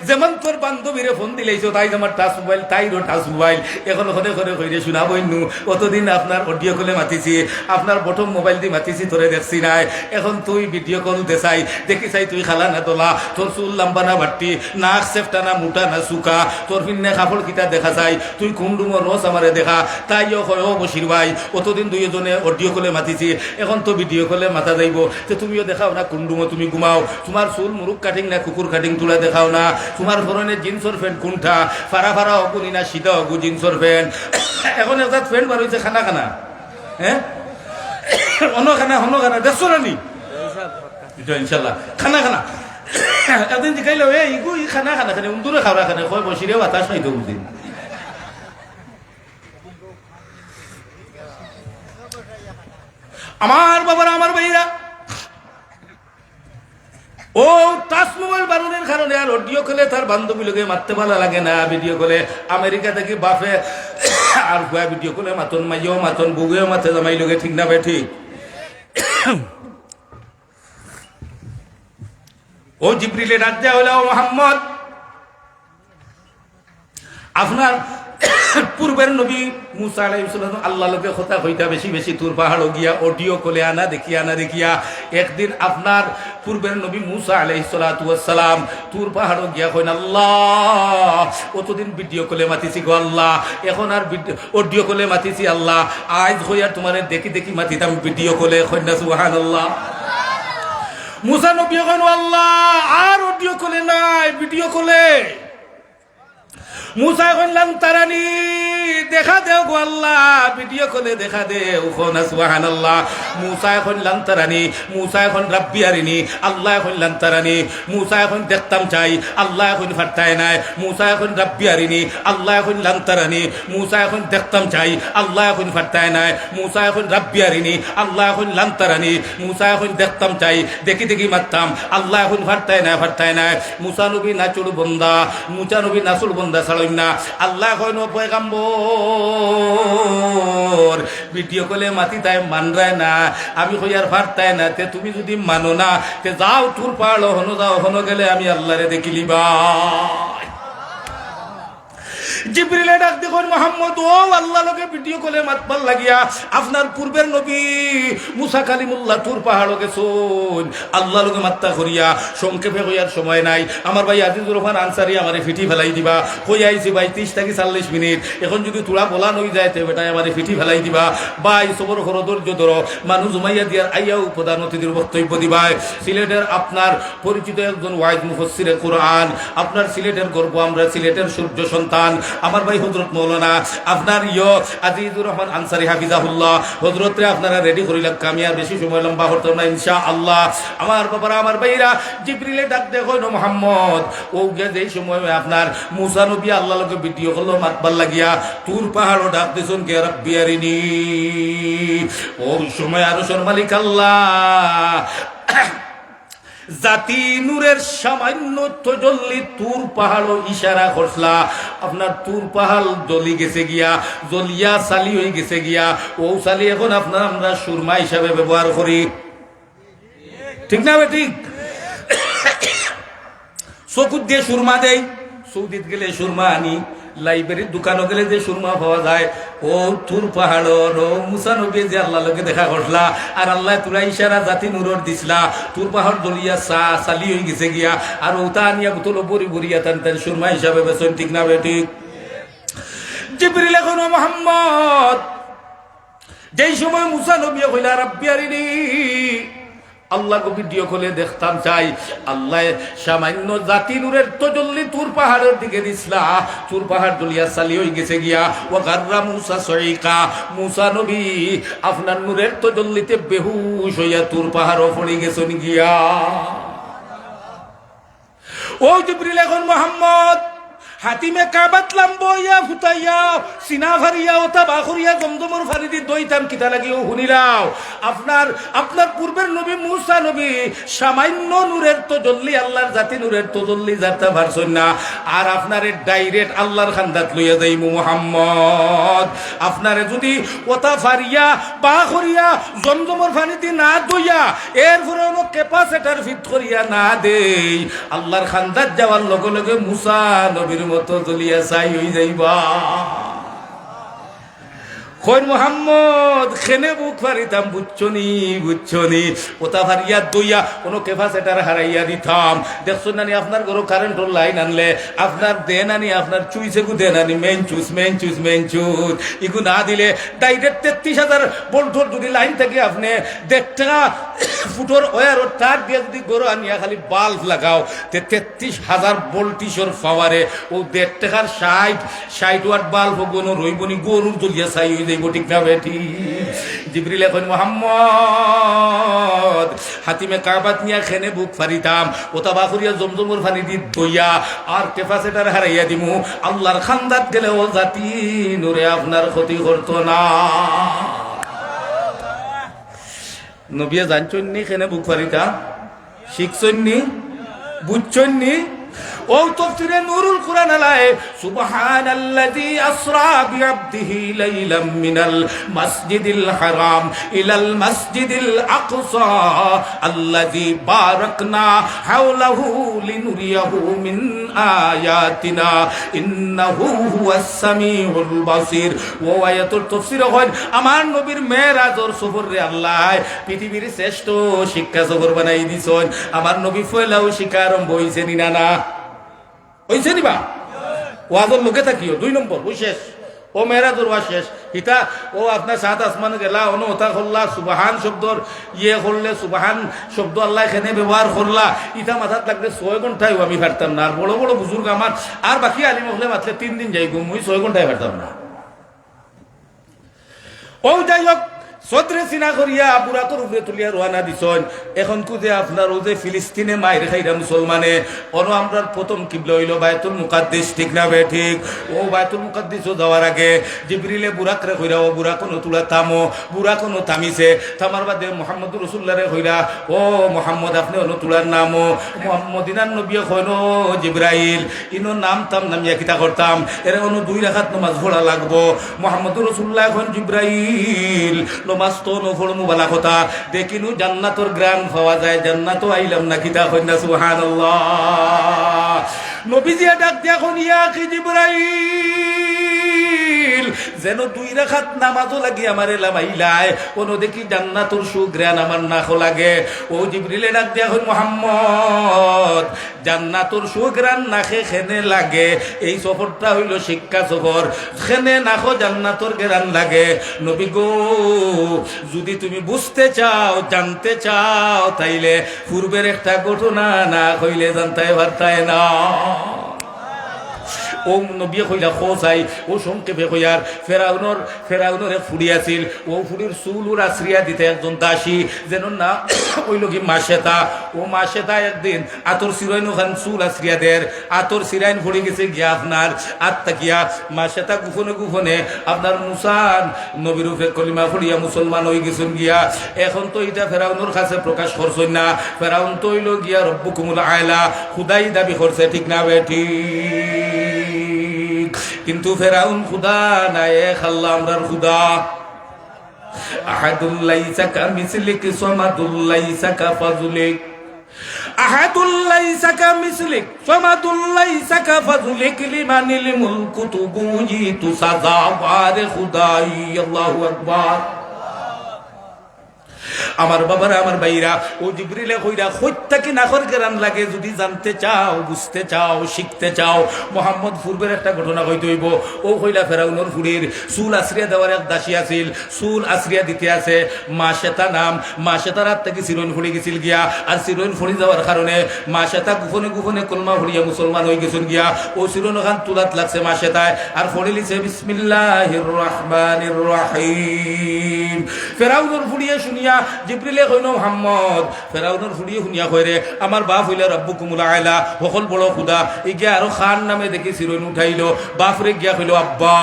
Speaker 1: যেমন তোর বান্ধবীরে ফোন দিলেইছো তাই আমার টাচ মোবাইল, তাইরও টাচ মোবাইল। এখন ঘরে ঘরে কইরে শোনাবই নু। অতদিন আপনার অডিও কলে মাতিছি, আপনার বটম মোবাইল দিয়ে মাতিছি, তোরে দেখছি নাই। এখন তুই ভিডিও কল দে চাই, দেখি চাই তুই খালা না তোলা, তোর চুল লম্বা না বাট্টি, নাক সেফটা না মোটা না চুকা, তোর পিন্নে কাপড় কিতা দেখা চাই, তুই কোন রুমর রস আমারে দেখা। তাইও কয় ও বসির ভাই অতদিন দুইজনে অডিও কলে মাতিছি, এখন তো ভিডিও কলে মাথা যাইব, তো তুমিও দেখাও না কোন রুমো তুমি ঘুমাও, তোমার চুল মুরুক কাটিং না কুকুর কাটিং তুলা দেখাও না, তোমার ধরনের জিন্সর প্যান্ট কোনটা, ফারা ফারা অগুনি না সিধা অগু জিন্সর প্যান্ট। এখন একটা প্যান্ট বার হয়েছে খানা খানা, হ্যাঁ অন্য খানা দেখছো না নি? ইনশাল্লাহ খানা খানা একদিন জিকাইলো এই গুই খানা খানা খানে উন্দুরে খাওয়া খানে কয় বসিরে বাতাস নাই তো বুঝিন আমার বাবারা আমার ভাইরা ও টাচ মোবাইল বানানোর কারণে আর অডিও কলে তার বান্ধবী লোকে মারতে ভালো লাগে না ভিডিও কলে আমেরিকা থেকে বাপে আর ভুয়া ভিডিও কলে মাতন মাইও মাতন বুগুয়েও মাতে জামাই লোকে ঠিক না ভাই ঠিক ও জিবরিলে ডাক দেয়া হলো মোহাম্মদ আপনার পূর্বের নবী মুসা আলাইহিস সালাম আল্লাহ লোকে কথা কইতা বেশি বেশি তুর পাহাড় গিয়া অডিও কলে আনা দেখিয়া একদিন আপনার পূর্বের নবী মুসা আলাইহিস সালাম তুর পাহাড় গিয়া কইন আল্লাহ অতদিন ভিডিও কলে মাতিছি গো আল্লাহ এখন আর অডিও কলে মাতিছি আল্লাহ আজ হইয়া তোমারে দেখি দেখি মাতিতাম ভিডিও কলে কইনা সুবহানাল্লাহ মুসা নবী কইন আল্লাহ আর অডিও কলে নাই ভিডিও কলে মুসা কইলাম তারানি দেখা দেও গো আল্লাহ ভিডিও কলে দেখা দেও কোন সুবহানাল্লাহ মুসা কইলাম তারানি মুসা এখন রাব্বি আরিনি আল্লাহ কইলাম তারানি মুসা এখন দেখতাম চাই আল্লাহ এখন ফারতায় নাই মুসা এখন রাব্বি আরিনি আল্লাহ কইলাম তারানি মুসা এখন দেখতাম চাই আল্লাহ এখন ফারতায় নাই মুসা এখন রাব্বি আরিনি আল্লাহ এখন লান্তারানি মুসা এখন দেখতাম চাই দেখি দেখি মারতাম আল্লাহ এখন ফারতায় নাই মুসা নবী নাচুল বন্দা মুসা নবী নাচুল বন্দা না আল্লাহ কইন পয়গাম্বর ভিডিও কলে মাতি তাই মানরায় না আমি কই আর ফারতাই না তে তুমি যদি মানো না তে যাও তুর পাড়ো হনো যাও হনো গেলে আমি আল্লাহরে দেখিলিবা জিবরিলে ডাক দেখুন মোহাম্মদ ও আল্লাহ লোকে ভিডিও কলে মাতবার লাগিয়া আপনার পূর্বের নবী মুসা কালিমুল্লাহ তুর পাহাড় গেছুন আল্লাহ লোকে মাত্তা করিয়া সংক্ষেপে কইয়ার সময় নাই আমার ভাই আজিজুর রহমান আনসারি আমারে ফিটি ফেলাই দিবা কই আইছি ভাই 30 থেকে 40 মিনিট এখন যদি তোরা বলা নই যায় তে বেটাই আমারে ফিটি ফেলাই দিবা ভাই সবর করো ধৈর্য ধরো মানুষ জুমাইয়া দিয়ার আইয়াও প্রধান অতিথির বক্তব্য দিবাই সিলেটের আপনার পরিচিত একজন ওয়াইজ মুফাসসিরে কোরআন আপনার সিলেটের গর্ব আমরা সিলেটের সূর্য সন্তান আমার ভাই হযরত মাওলানা আপনার আজিজুর রহমান আনসারী হাফিজাহুল্লাহ হযরত রে আপনারা রেডি করিলাম কামিয়া বেশি সময় লম্বা হতো না ইনশাআল্লাহ আমার বাবারা আমার ভাইরা জিবরিলে ডাক দে কইন মুহাম্মদ ও গে যেই সময় আপনার মুসা নবী আল্লাহ লগে ভিডিও কল মাতবার লাগিয়া তুর পাহাড় ডাক দিছুন কে রব্বি আরিনি ওই সময় আরশের মালিক আল্লাহ জাতি নূরের সামান্য তজল্লি তুর পাহাড় ইশারা করছলা আপনার তুর পাহাড় জ্বলি গেছে গিয়া জ্বলিয়া সালি হয়ে গেছে গিয়া ও সালি এখন আপনার আমরা সুরমা হিসাবে ব্যবহার করি ঠিক না ঠিক চকুত দিয়ে সুরমা দেই সৌদিত গেলে সুরমা আনি লাইব্রেরির দোকানও গেলে যে সুরমা পাওয়া যায় ও তুর পাহাড় ও মুসা নবী যে আল্লাহ লোকে দেখা করলা আর আল্লাহ তুরা ইশারা জাতি নূরর দিছলা তুর পাহাড় দলিয়া সালি হয়ে গেছে গিয়া আর ওটা আনিয়া বোতল বড়ি বড়িয়া টান টান সুরমা হিসাবে বেছেন ঠিক না ঠিক জিবরিল এখন মুহাম্মদ যেই সময় মুসা নবী কইলা রাব্বি আরিনি আল্লাহ গো ভিডিও কলে দেখতাম চাই আল্লাহ সামান্য জাতি নূরের তজল্লি তুর পাহাড়ের দিকে দিছলা তুর পাহাড় দলিয়া সালি হয়ে গেছে গিয়া ও গাররা মুসা সইকা মুসা নবী আপনার নূরের তজল্লিতে বেহুশ হইয়া তুর পাহাড় পড়ে গেছেন গিয়া ও জিবরিল এখন মুহাম্মদ হাতিমে কাবাত লাম্বইয়া ফুটাইয়া সিনা ফারিয়া ওটা বাখুরিয়া জমজমর ফারিদি দইতাম কিতা লাগিও শুনিলাও আপনার পূর্বের নবী মুসা নবী সামান্য নূরের তজল্লি আল্লাহর জাতি নূরের তজল্লি যাতা পারছেন না আর আপনারে ডাইরেক্ট আল্লাহর খান্দাত লইয়া যাই মুহাম্মদ আপনারে যদি ওটা ফারিয়া বাখুরিয়া জমজমর ফারিদি না দইয়া এরপরে কোনো ক্যাপাসিটার ফিট করিয়া না দেই আল্লাহর খান্দাত যাওয়ার লগে লগে মুসা নবীর মতো দলিয়া চাই হয়ে যাইবা কই মুহাম্মদ খেনে বুক ফারিতাম বুঝছনি ওটা ফারিয়া দইয়া কোনো ক্যাপাসিটার হারাইয়া দিতাম দেখছো নানি আপনার ঘরে কারেন্টের লাইন আনলে আপনার দেন আনি আপনার চুইছে গু দেন আনি মেন চুজ ইগু না দিলে ডাইরেক্ট 33,000 ভোল্টের যদি লাইন থাকে আপনি 1.5 ফুটর ওয়্যার তার দিয়ে যদি গরু আনিয়া খালি বাল্ব লাগাও তে 33,000 ভোল্টেজের পাওয়ারে ও 1.5 টাকার 60 ওয়াট বাল্ব গুনো রইবনি গরুর দলিয়া চাই হই যাইব, ঠিক না বেটি? জিবরিলে কইন মুহাম্মদ হাতিমে কাবাত নিয়া খেনে বুক ফারিতাম, ওতা বাকুরিয়া জমজমর পানি দি ধইয়া আর ক্যাপাসিটার হারাইয়া দিমু, আল্লাহর খান্দাত গেলে ও জাতি নূরে আপনার ক্ষতি করতো না। নবিয়া জানছেন নি খেনে বুক ফারিতাম? শিখছেন নি? বুঝছেন নি? ও তাফসীরে নূরুল কুরআন আলায় সুবহানাল্লাযী আসরা বিআবদিহি লাইলাম মিনাল মাসজিদিল হারাম ইলাল মাসজিদিল আকসা আল্লাযী বারাকনা হাওলাহু লিনুরিয়াহু মিন আয়াতিনা ইন্নাহু হুয়াস সামিউল বাসীর। ও আয়াতুল তাফসীরে হয় আমার নবীর মেরাজর সফর রে আল্লাহ পৃথিবীর শ্রেষ্ঠ শিক্ষা সফর বানাই দিছেন। আমার নবী ফয়লাও শিক্ষা আরম্ভ হইছে নি না? না হইছে নিবা? ওয়াজর লোকে থাকিও 2 নম্বর ওই শেষ, ও মেরাজুর ওয়া শেষ। ইতা ও আপনার সাত আসমান গেলা অনো ওতা করলা, সুবহান শব্দর ইয়ে করলে, সুবহান শব্দ আল্লাহ এখানে ব্যবহার করলা, ইটা মাথাত লাগলে 6 ঘন্টায় আমি পারতাম না। আর বড় বড় বুজুর্গ আমার আর বাকি আলিম হলে মাত্র 3 দিন যাই ঘুম, মুই 6 ঘন্টায় পারতাম না। ও যাই হোক, সদরে সিনা করিয়া বুরাকর উপরে তুলিয়া রোয়ানা দিছন। এখন কুদে আপনার ও যে ফিলিস্তিনে মায়ের খাইরা মুসলমানে অন আমরার প্রথম কিবলা হইল বায়তুল মুকাদ্দিস, ঠিক না বে ঠিক? ও বায়তুল মুকাদ্দিসও যাওয়ার আগে জিবরিলে বুরাকরে কইরা ও বুরাকনো তুলা থামো, বুরাকনো থামিছে, থামার বাদে মুহাম্মদুর রাসূলুল্লাহরে কইরা ও মুহাম্মদ আপনি অন তুলার নামও, মদিনার নবী কইন ও জিবরাইল ইনো নাম তাম নামিয়া কিতা করতাম, এর অন 2 রাকাত নামাজ পড়া লাগবো। মুহাম্মদুর রাসূলুল্লাহ এখন জিবরাইল নমাজ তো নফড়মু বালা কথা, দেখিনু জান্নাতর গ্রাম পাওয়া যায়, জান্নাতও আইলাম না, কিতা কইনা সুবহানাল্লাহ। নবীজি ডাক দিয়া কোন ইয়া কি জিবরাইল যেন 2 রাকাত নামাজও লাগি আমার এলাম আইলায়, কোন দেখি জান্নাতুর সুগ্রান আমার নাখো লাগে। ও জিবরিলে ডাক দিয়া কোন মুহাম্মদ জান্নাতুর সুগ্রান নাখে খেনে লাগে, এই সফরটা হইল শিক্ষা সফর, খেনে নাখো জান্নাতুর গ্রান লাগে। নবী গো যদি তুমি বুঝতে চাও, জানতে চাও, তাইলে পূর্বের একটা ঘটনা না কইলে জানতে পারতাই না। ও নবী কইলা খোসাই ও সংক্ষেপে কইয়ার ফেরাউনের এক ফুড়ি আছিল, ও ফুড়ির চুলুর আশ্রিয়া দিতে একজন দাসী যেন না ওই লোক মাসেতা। ও মাসেতা একদিন আতর সিরাইন ওখান চুল আশ্রিয়া দের, আতর সিরাইন ফুড়ে গেছে গিয়া আপনার আত্মাকিয়া মাসেতা গুফনে গুফনে আপনার মুসান নবীর উপরে কলিমা ফুড়িয়া মুসলমান হয়ে গেছেন গিয়া। এখন তো এটা ফেরাউনের কাছে প্রকাশ করছেন না, ফেরাউন তো হইল গিয়া রব্বুকুমুল আয়লা খুদাই দাবি করছে, ঠিক না বেটি? কিন্তু ফেরাউন খুদা না, এক আল্লাহ আমরার খুদা। আহাদুল লাইসা কামিসলিক সামাদুল লাইসা কাফাজুলিক, আহাদুল লাইসা কামিসলিক সামাদুল লাইসা কাফাজুলিক লিমানিল মুলকু তুবুজি তুসাজাওয়ার খুদাই। আল্লাহু আকবার। আমার বাবারা, আমার ভাইরা, ও জিবরিলে কইরা কইতা কি নাখর কেরান লাগে যদি জানতে চাও, বুঝতে চাও, শিখতে চাও। মোহাম্মদ পূর্বের একটা ঘটনা কইতে হইব। ও কইলা ফেরাউনের ফুড়ির চুল আশ্রিয়া দেওয়ার এক দাসী আছিল, চুল আশ্রিয়া দিতে আছে মাসেতা নাম। মাসেতার হাত থেকে চিরইন ফুড়ি গেছিল গিয়া, আর চিরইন ফুড়ি যাওয়ার কারণে মাসেতা গুফনে গুফনে কলমা ফুড়িয়া মুসলমান হয়ে গেছেন গিয়া। ও চিরইন খান তুলাত লাগছে মাসেতায়, আর ফড়ি লিছে বিসমিল্লাহির রহমানির রহিম। ফেরাউনের ফুড়িয়ে শুনিয়া জিবরিলে কইনো মুহাম্মদ, ফেরাউনের ফুড়িয়ে শুনিয়া কইরে আমার বাপ হইলা রব্বুকুমুল আয়লা, সকল বড় খুদা। ইগিয়া আরো খান নামে দেখি চিরইন উঠাইলো, বাপরে গিয়া কইলো আব্বা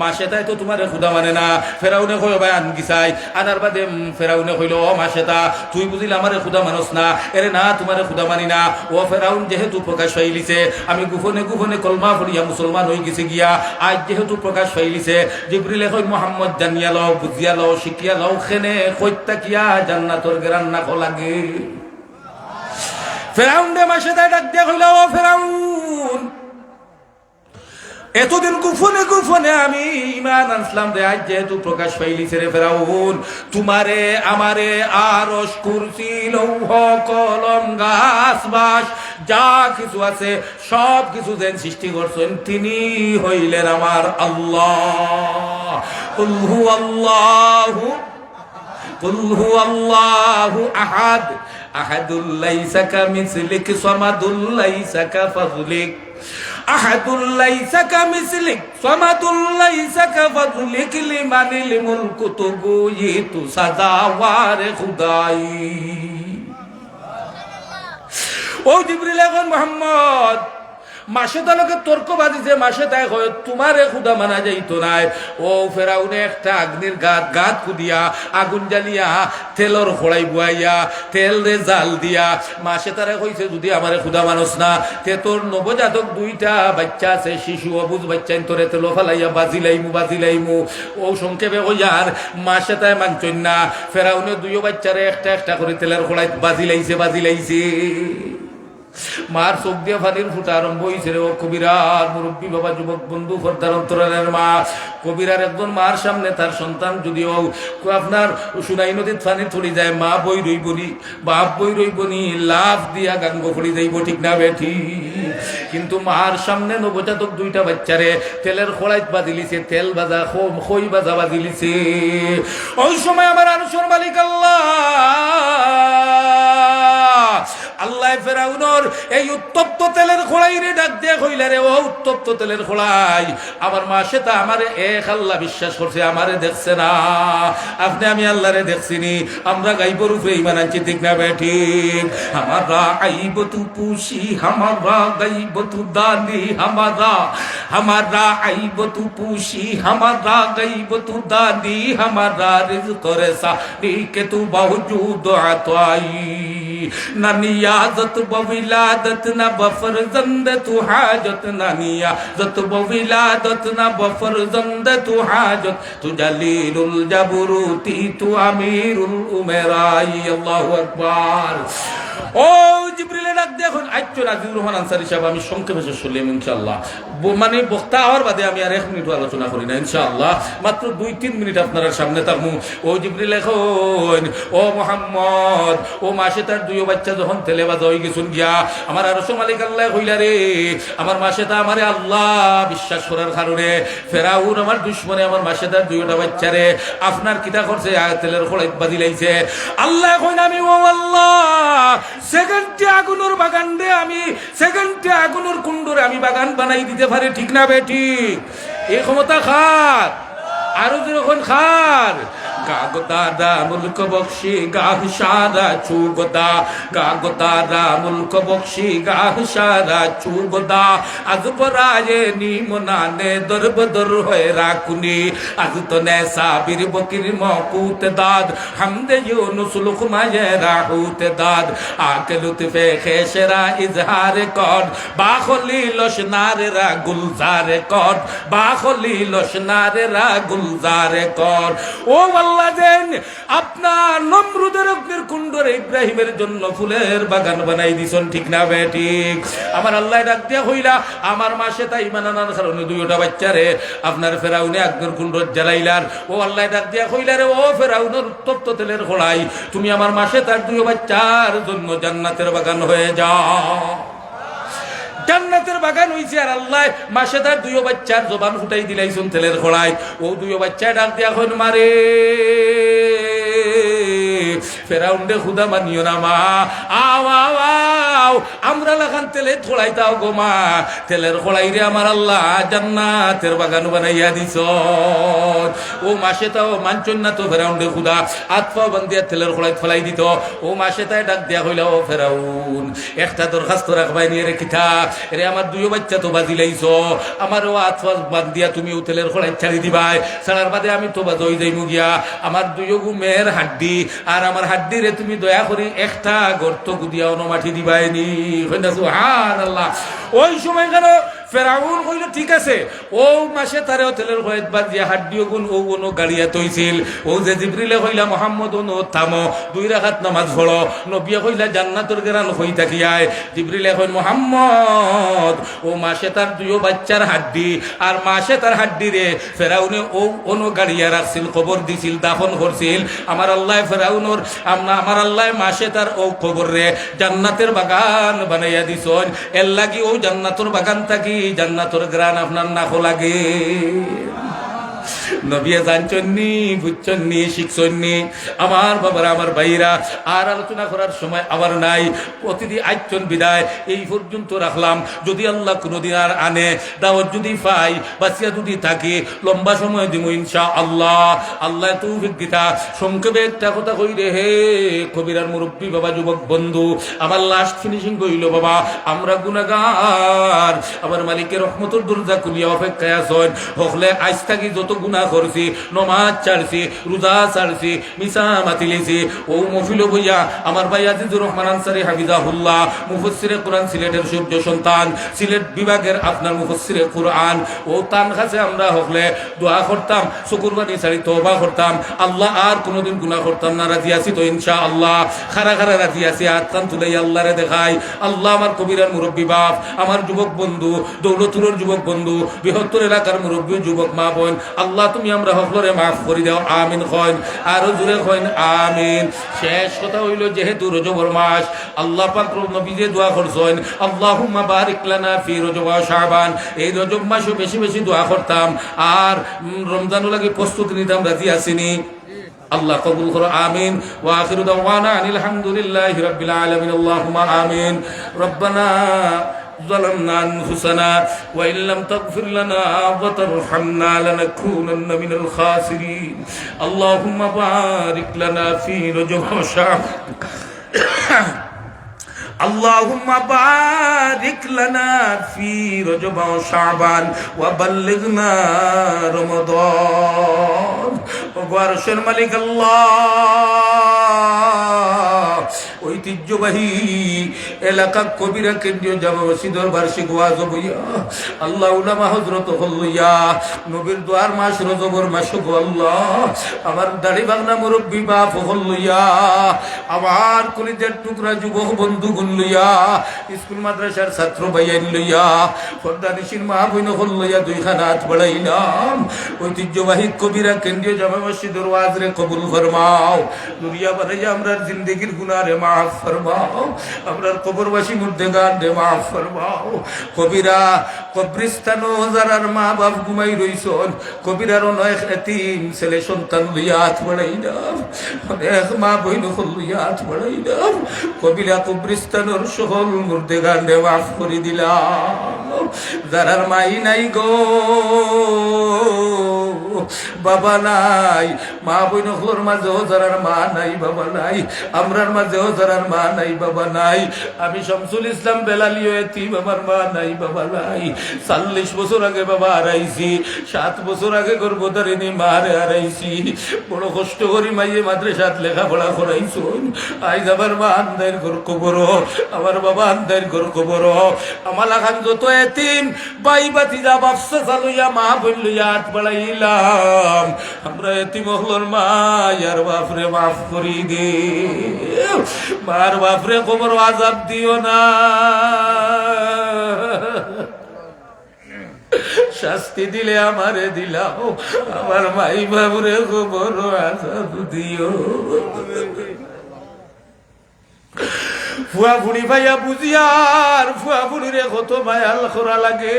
Speaker 1: মাসেতাই তো তোমার খুদা মানে না। ফেরাউনে কই ভাই আন গিসাই, আনার বাদে ফেরাউনে কইলো ও মাসেতা তুই বুঝিল আমারে খুদা মানুষ না, এরে না তোমারে খুদা মানি না। ও ফেরাউন যেহেতু প্রকাশ পাইলিছে, আমি গুফনে গুফনে কলমা পড়িয়া মুসলমান হয়ে গেছে গিয়া, আজ যেহেতু প্রকাশ পাইলিছে, জিবরিলে কই মুহাম্মদ জানিয়া লও, বুঝিয়া লও, শিখিয়া লও, খেনে কইতা কিয়া জান্নাতের গ্রান না লাগে। ফেরাউন দে মাসেতা ডাক দিয়া কইলো ও ফেরাউন, এতদিন গুফনে গুফনে আমি ইমান আনসলাম রে, আজ যেহেতু প্রকাশ পাইলিছে রে ফেরাউন, তোমারে আমারে আরশ কুরসি লৌহ কলম গাছ বাস যা কিছু আছে সব কিছু যেন সৃষ্টি করছেন তিনি হইলেন আমার আল্লাহ। কুল হু আল্লাহু কুল হু আল্লাহু আহাদ আহাদুল লাইসা কামিসলিক সামাদুল লাইসা কাফাযলিক আহাদুল লাইসা কামিসলিক সামাদুল লাইসা কাফাযলিক লিমানিল মুলকু তুগুয়িতু সাদাওয়ারে খুদাই। ও জিবরিল এখন মুহাম্মদ মাসে তালকে তর্ক বাজিছে, মাসে তাই হয় তোমারে খুদা মানা যাইতো নাই। ও ফেরাউনে একটা আগ্নির গাত খুদিয়া আগুন জ্বালিয়া তেলর খোড়াই বুয়াইয়া তেল রে জাল দিয়া মাসে তারা কইছে যদি আমারে খুদা মানুষ না তে তোর নবজাতক দুইটা বাচ্চা আছে, শিশু অবুজ বাচ্চা তোরে তেল ফালাইয়া বাজিলাইমু। ও সংক্ষেপে কইয়ার মাসে তাই মানছেন না। ফেরাউনে দুইও বাচ্চারে একটা একটা করে তেলের খোড়াই বাজিলাইছে। মার চোখ দিয়ে পানির ফুটা আরম্ভ হয়েছে রে। ও কবিরার মুরব্বী বাবা, যুবক বন্ধু, পর্দার অন্তরালের মা, কবিরার একজন মার সামনে তার সন্তান যদিও আপনার সুনাই নদীর পানি চলে যায়, মা বই রইবনি, বাপ বই রইবনি, লাভ দিয়া গাঙ্গ ফড়ি যাইব, ঠিক না বেঠি? কিন্তু মার সামনে নবজাতক দুইটা বাচ্চারে তেলের খোড়াইত বাজিলিছে, তেল বাজা খই বাজা বাজিলিছে। ওই সময় আমার আরশের মালিক আল্লাহ ফেরাউনের এই উত্তপ্ত তেলের খোলাই রে ডাক দিয়ে কইলা রে, ও উত্তপ্ত তেলের খোলাই, আমার মা সেটা আমারে এক আল্লাহ বিশ্বাস করছে, আমারে দেখছে না। আপনি আমি আল্লাহরে দেখছিনি, আমরা গাইব রূপে ইমান আনছি, ঠিক না বেঠিক? হামারা আইব তু পুষি, হামারা গাইব তু দানি, হামারা আইব তু পুষি, হামারা গাইব তু দানি, হামারা রিজক রে সারি কে তু বাওজুদ আতাই। না নিয়াজত ববিলাদত না বফরজন্দ তু হাজত, না নিয়াজত ববিলাদত না বফরজন্দ তু হাজত, তু জালিলুল জাবরুতি তু আমিরুল উমেরাই। আল্লাহু আকবার। ও জিবরিলে ডাক দেখুন, আচ্ছা নাজিবুর রহমান আনসারী সাহেব, আমি সংক্ষেপে শেষ করলাম ইনশাআল্লাহ। মানে বক্তা হওয়ার বাদে আমি আর 1 মিনিট আলোচনা করি না ইনশাআল্লাহ, মাত্র 2-3 মিনিট আপনারা সামনে থাকবো। ও জিবরিল এখন, ও মোহাম্মদ, ও মাসে তার দুই বাচ্চা যখন তেলে বাজা হয়ে গেছুন গিয়া, আমার আরশের মালিক আল্লাহ কইলা রে, আমার মাসে তা আমারে আল্লাহ বিশ্বাস করার কারণে ফেরাউন আমার দুশমনে আমার মাসে তার দুইটা বাচ্চারে আপনার কিতা করছে, তেলের খোলাইত বাজিলাইছে। আল্লাহ কইন আমি, ও আল্লাহ, সেকেন্ডে আগুনের বাগান দে, আমি সেকেন্ডে আগুনের কুণ্ডরে আমি বাগান বানাই দিতে পারি, ঠিক না বেঠিক? এই ক্ষমতা খার, আরো যখন খার। গাগোদারা মুলক বখশি গাহ সারা চুগদা, গাগোদারা মুলক বখশি গাহ সারা চুগদা, আজ পরায়ে নিমনানে দরবদর হয়ে রাখুনি, আজ তো নেশা বীর বকির মকুত দাদ, হামদে ইউনুস লুকমায়ে রাহুত দাদ, আকে লুতফে খেশরা ইজহার কর, বাখলি লশনারে রা গুলজারে কর, বাখলি লশনারে রা গুলজারে কর। ও আল্লাহ দেন, আপনার নমরুদের অগ্নির কুণ্ডরে ইব্রাহিমের জন্য ফুলের বাগান বানাই দিছেন, ঠিক না বেঠিক? আমার আল্লাহ ডাক দিয়া হইলা, আমার মাসে তাই মানানোর কারণে দুইটা বাচ্চারে আপনার ফেরাউনে আগ্নির কুণ্ড জ্বালাইলার। ও আল্লাহ ডাক দিয়া হইলা রে, ও ফেরাউনের উত্তপ্ত তেলের খোলাই, তুমি আমার মাসে তার দুই বাচ্চার জন্য জান্নাতের বাগান হয়ে যাও। জান্নাতের বাগান হইছে, আর আল্লাহ মাসে তার দুই বাচ্চার জবান ফুটাই দিলাইছুন তেলের খোলায়। ও দুই বাচ্চা ডাক দিয়া হইন, মারে ফেরাউন্ডে খুদা মানিও না মা, আও আও আও, আমরা লাগান তেলে থোড়াই তাও গো মা, তেলের খোলাই রে আমার আল্লাহ জান্নাতের বাগান বানাইয়া দিছ। ও মাসে তাও মানছন না তো ফেরাউন্ডে খুদা, হাত পা বান্ধিয়া তেলের খোলাই ফেলাই দিত। ও মাসে তাই ডাক দিয়া হইলা, ও ফেরাউন, একটা দরখাস্ত রাখবাই নিয়ে রে কিতা রে, আমার দুই বাচ্চা তো বাজি লাইছ, আমার ও হাত পা বান্ধিয়া তুমি ও তেলের খোলাই ছাড়ি দিবাই, ছাড়ার বাদে আমি তো বাজই যাইমু গিয়া, আমার দুই গুমের হাড্ডি আর আমার হাড্ডি রে তুমি দয়া করি একটা গর্ত গুদিয়া মাটি দিবাইনি। সুবহানাল্লাহ। ওই সময় কেন ফেরাউন কইল ঠিক আছে, ও মাসে তারে তেলের খোলাইত বাজিয়া হাড্ডিও গুণ ও কোনো গাড়িয়া তৈছিল। ও যে জিবরিলে কইলা মোহাম্মদ ও থামো, 2 রাকাত নামাজ পড়ো, নবিয়া কইলা জান্নাতের গেরান হই থাকিয়ায়। জিবরিলে কইল মোহাম্মদ, ও মাসে তার দুই বাচ্চার হাড্ডি আর মাসে তার হাড্ডি রে ফেরাউনে ও কোনো গাড়িয়া রাখছিল, কবর দিছিল, দাফন করছিল। আমার আল্লাহ ফেরাউনর আমার আল্লাহ মাসে তার ও কবর রে জান্নাতের বাগান বানাইয়া দিছন। এর লাগি ও জান্নাতের বাগান থাকি জান্নাতের গ্রান আপনার নাকো লাগে। নবিয়ে জানছন্নি বুঝছন্নি শিখছন্নি আমার বাবারা আমার ভাইরা আর আলোচনা করার সময় আবার নাই প্রতিদিন আইচন বিদায় এই পর্যন্ত রাখলাম যদি আল্লাহ কোনোদিন আর আনে দাওয়াত যদি পাই বাঁচিয়া যদি থাকি লম্বা সময় দিব ইনশাআল্লাহ আল্লাহ তৌফিক দিতা সংক্ষেপে একটা কথা কই রে হে কবিরার মুরব্বী বাবা যুবক বন্ধু আমার লাস্ট ফিনিশিং কইল বাবা আমরা গুনাহগার আমার মালিকের রহমতের দরজা খুলিয়া অপেক্ষায় আছেন হকলে আজ থাকি যত গুনাহ করছি নমাজ ছাড়ছি রোজা ছাড়ছি মিছা মাতিলেছি ও মফিল বইয়া আমার ভাই আজিজুর রহমান আনসারী হাফিজাহুল্লাহ মুফাসসিরে কোরআন সিলেটের সূর্য সন্তান সিলেট বিভাগের আপনার মুফাসসিরে কোরআন ও তান কাছে আমরা হকলে দোয়া করতাম শুকরবানি ছাড়ি তওবা করতাম আল্লাহ আর কোনোদিন গুনাহ করতাম না রাজি আছি তো ইনশাআল্লাহ খারা খারা রাজি আছি আর তান তুলাই আল্লাহরে দেখাই আল্লাহ আমার কবিরার মুরব্বী বাপ আমার যুবক বন্ধু দৌলতুরের যুবক বন্ধু বৃহত্তর এলাকার মুরব্বী যুবক মা বোন আল্লাহ তুমি আমরা হকলরে মাফ করে দাও আমিন কইন আরো জোরে কইন আমিন শেষ কথা হইল যেহেতু রজবর মাস আল্লাহ পাক নবী যে দোয়া করছেন আল্লাহুম্মা বারিক লানা ফি রজব ওয়া শাবান এই রজব মাসে বেশি বেশি দোয়া করতাম আর রমজানের লাগি প্রস্তুতি নিতাম রাজি আসিনি আল্লাহ কবুল করো আমিন ওয়া আখিরু দাওয়ানা আনিল হামদুলিল্লাহি রাব্বিল আলামিন আল্লাহুম্মা আমিন রব্বানা ظلمنا أنفسنا وإن لم تغفر لنا وترحمنا لنكونن من الخاسرين اللهم بارك لنا في رجب وشعبان اللهم بارك لنا في رجب وشعبان وبلغنا رمضان وبارش الملك الله ঐতিহ্যবাহী এলাকা কবিরা কেন্দ্রীয় জামা মসজিদের বার্ষিক ওয়াজ বইয়া আল্লাহ উলামা হযরত হল্লুইয়া নবীর দুয়ার মাস রজবর মাস গো আল্লাহ আমার দাড়ি বাংলা মুরব্বী বাপ হল্লুইয়া আমার কলিজার টুকরা যুবক বন্ধু গুল্লুইয়া স্কুল মাদ্রাসার ছাত্র ভাইয়ান লইয়া ফরদানিশির মা বইন হল্লুইয়া দুইখানা হাত বাড়াইলাম ঐতিহ্যবাহী কবিরা কেন্দ্রীয় জামা মসজিদের ওয়াজ রে কবুল ফরমাও দুনিয়া বানাইয়া আমরার জিন্দেগির গুনাহ রে মাফ ফরমাও আমরার কবরবাসী মুর্দেগান রে মাফ ফরমাও কবিরা কবরিস্তান যারার মা বাপ ঘুমাই রইছন কবিরার অনেক এতিম ছেলে সন্তান লইয়া হাত বাড়াইলাম অনেক মা বইন লইয়া হাত বাড়াইলাম কবিরা কবরিস্তানের সকল মুর্দেগান রে মাফ করে দিলাম যারার মাই নাই গো বাবা নাই মা বইন হলোর মাঝেও যারার মা নাই বাবা নাই আমরার মাঝেও যারার মা নাই বাবা নাই আমি শামসুল ইসলাম বেলালিও এতিম আমার মা নাই বাবা নাই 40 বছর আগে বাবা হারাইছি 7 বছর আগে গর্ভধারিণী মারে হারাইছি বড় কষ্ট করি মাইয়ে মাদ্রাসাত লেখাপড়া করাইছুন আইজ আমার মা আন্দার ঘর কবর আমার বাবা আন্দার ঘর কবর আমার লাখান যত এতিম বাই বাতিজা বাপসা চালুইয়া মা বললুইয়া হাত বাড়াইলাম আমরা এতিম হলোর মা ইয়ার বাপরে মাফ করি দে মার বাপরে কবর আযাব দিও না শাস্তি দিলে আমারে দিলাও আমার মাই বাবরে কবর আযাব দিও ফুয়া ফুড়ি ভাইয়া বুঝিয়ার ফুয়া ফুড়িরে কত মায়াল করা লাগে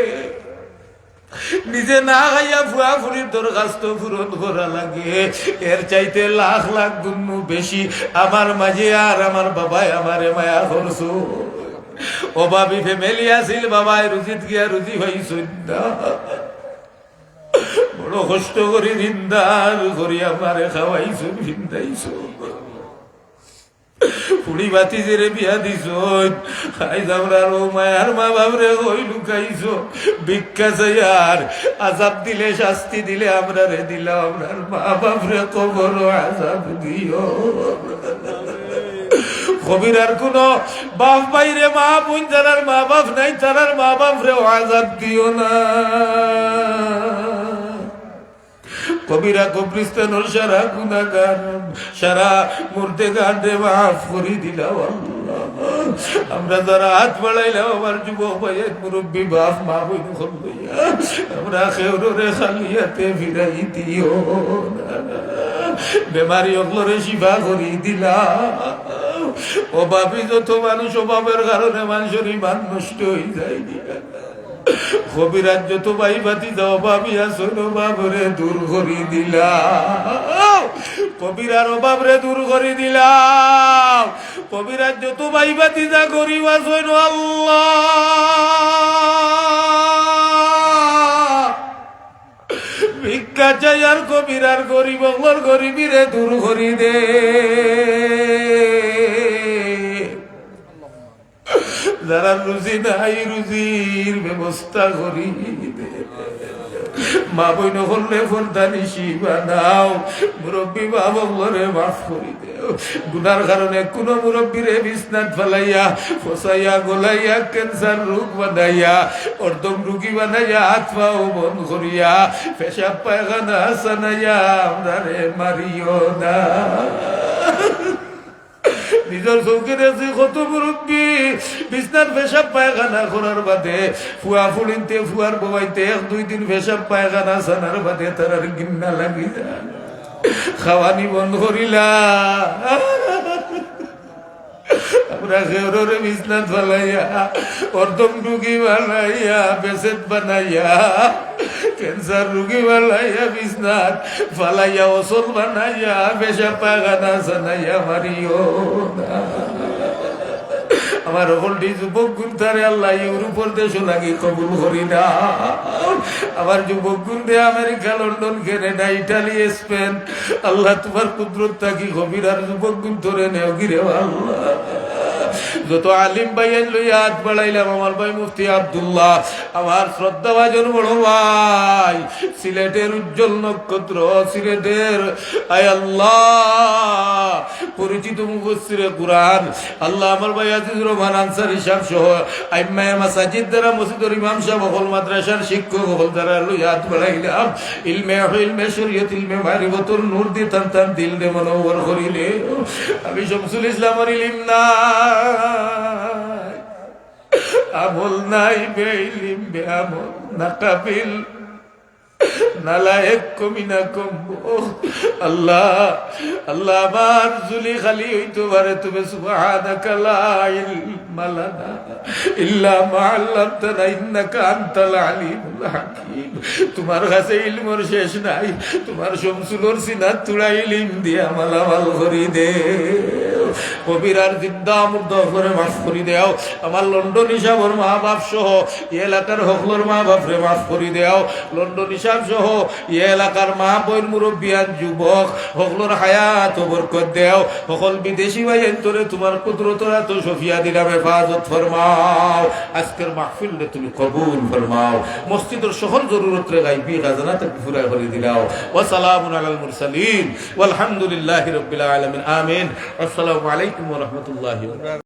Speaker 1: নিজে না খাইয়া ফুয়া ফুড়ির দরখাস্ত পূরণ করা লাগে এর চাইতে লাখ লাখ গুণ বেশি আমার মাঝে আর আমার বাবাই আমারে মায়া করছো অভাবী ফ্যামিলি আছিল বাবাই রুজিত গিয়া রুজি হইছুন না বড় কষ্ট করি রিন্দার করি আমারে খাওয়াইছুন ভিন্দাইছো ফুড়ি বাতি জেরে বিয়া দিছ আইজ আমরা মায়ার মা বাবরে কই লুকাইছো ভিক্ষা চাইয়ার আজাব দিলে শাস্তি দিলে আমরা রে দিলাম আমরার মা বাবরে কবর আজাব দিও কবিরার কোন বাপ বাইরে মা বোন যারার মা বাপ নাই তারার মা বাপরে আজাব দিও না কবিরা কবরিস্তানের সারা গুনাহগার সারা মুর্দেগার রে মাফ করে দিলাম আল্লাহ আমরা যারা হাত বাড়াইলাম আমার যুবক ভাইয়ের মুরব্বী বাপ মা বোন হইয়া আমরা খেউরে খালিয়াতে ফিরাই দিও বেমারি অগলরে শিফা করি দিলাম অভাবী যত মানুষ অভাবের কারণে মানুষের ইমান নষ্ট হয়ে যায় কবিরাজ যত ভাই বাতি যাও ভাবি আসলো বাবরে দূর করি দিলাম, কবিরার অভাবরে দূর করে দিলাম। কবিরাজ যত ভাই বাতি যা গরিব আসইন আল্লাহ ভিক্ষা চাই আর কবিরার গরিব গরিবীরে দূর করি দে। যারা রুজি নাই রুজির ব্যবস্থা করি দে। মা বইন হলে ফোনদানিসি বানাও, মুরব্বী মা বগলরে মাফ করি দেও। গুনার কারণে কোন মুরব্বীরে বিছনাত ফেলাইয়া ফসাইয়া গোলাইয়া ক্যান্সার রোগ বানাইয়া অর্ধম রুগী বানাইয়া হাত পাও বন্ধ করিয়া পেশাব পায়খানা সানাইয়া আমরারে মারিও না। নিজের চৌকি আছে কত মুরব্বী বিছনার পেশাব পায়খানা করার বাদে ফুয়া ফুড়িতে ফুয়ার ববাইতে 1-2 দিন পেশাব পায়খানা সানার বাদে তার আর গিন্না লাগি যায়, খাওয়ানি বন্ধ করিলা। আমরা খেউরে বিছনাত বানাইয়া অর্ধম রুগী বানাইয়া বেসেত বানাইয়া ক্যান্সার রুগী বানাইয়া বিছনাত ফালাইয়া ওসল বানাইয়া পেশাব পায়খানা সানাইয়া মারিও না। আমার হলটি যুবক গুণতারে আল্লাহ ইউরোপর দেশ লাগি কবুল করি না। আমার যুবক গুণে America London Canada Italy Spain আল্লাহ তোমার কুদরত থাকি কবির আর যুবক গুণ ধরে নেও গিরে আল্লাহ। যত আলিম ভাইয়ের লইয়া হাত বাড়াইলাম আমার ভাই মুফতি আব্দুল্লাহ, আমার শ্রদ্ধাভাজন বড় ভাই, সিলেটের উজ্জ্বল নক্ষত্র, সিলেটের আয় আল্লাহ পরিচিত মুফাসসিরে কুরআন আল্লাহ আমার ভাই আজিজুর রহমান আনসারী সাহেব সহ আইম্মায়ে মাসাজিদ দ্বারা মসজিদের ইমাম সাহেব হল মাদ্রাসার শিক্ষক হল দ্বারা লইয়া হাত বাড়াইলাম। ইলমে শরীয়ত ইলমে মারিফতুর নূর দিয়ে টান দিল দে মনোহর করিলে। আমি শামসুল ইসলামের ইলম না আমল নাই বেইলিম বে আমল না কাবিল নালায়েক কমিনা কমবো। আল্লাহ আল্লাহ আমার জুলি খালি হইতো পারে তুমি সুবহানাকা লা ইলমা লানা ইল্লা মা আল্লামতানা ইন্নাকা আনতাল আলিমুল হাকীম। তোমার কাছে ইলমের শেষ নাই, তোমার শামসুলর সিনাত তুড়া ইলম দিয়া মালামাল করি দে। কবিরার জিন্দা মুর্দা করে মাফ করি দেও। আমার লন্ডন হিসাবর মা বাপ সহ এলাকার হকলর মা বাপরে মাফ করি দেও। লন্ডন হিসাব সহ এলাকার মা বোন মুরব্বিয়ান যুবক হকলর হায়াত বরকত দেও। সকল বিদেশি ভাই তোরে তোমার কুদরতরা তো সফিয়া দিলাম, হেফাজত ফরমাও। আজকের মাহফিলে তুমি কবুল ফরমাও। মসজিদের সকল জরুরত রে গাইবি খাজানা তাকে পুরা করে দিলাও। ওয়া সালামুন আলাল মুরসালিন ওয়াল হামদুলিল্লাহি রাব্বিল আলামিন। আমিন। আসসালামু আলাইকুম ওয়া রাহমাতুল্লাহি ওয়া বারাকাতুহু।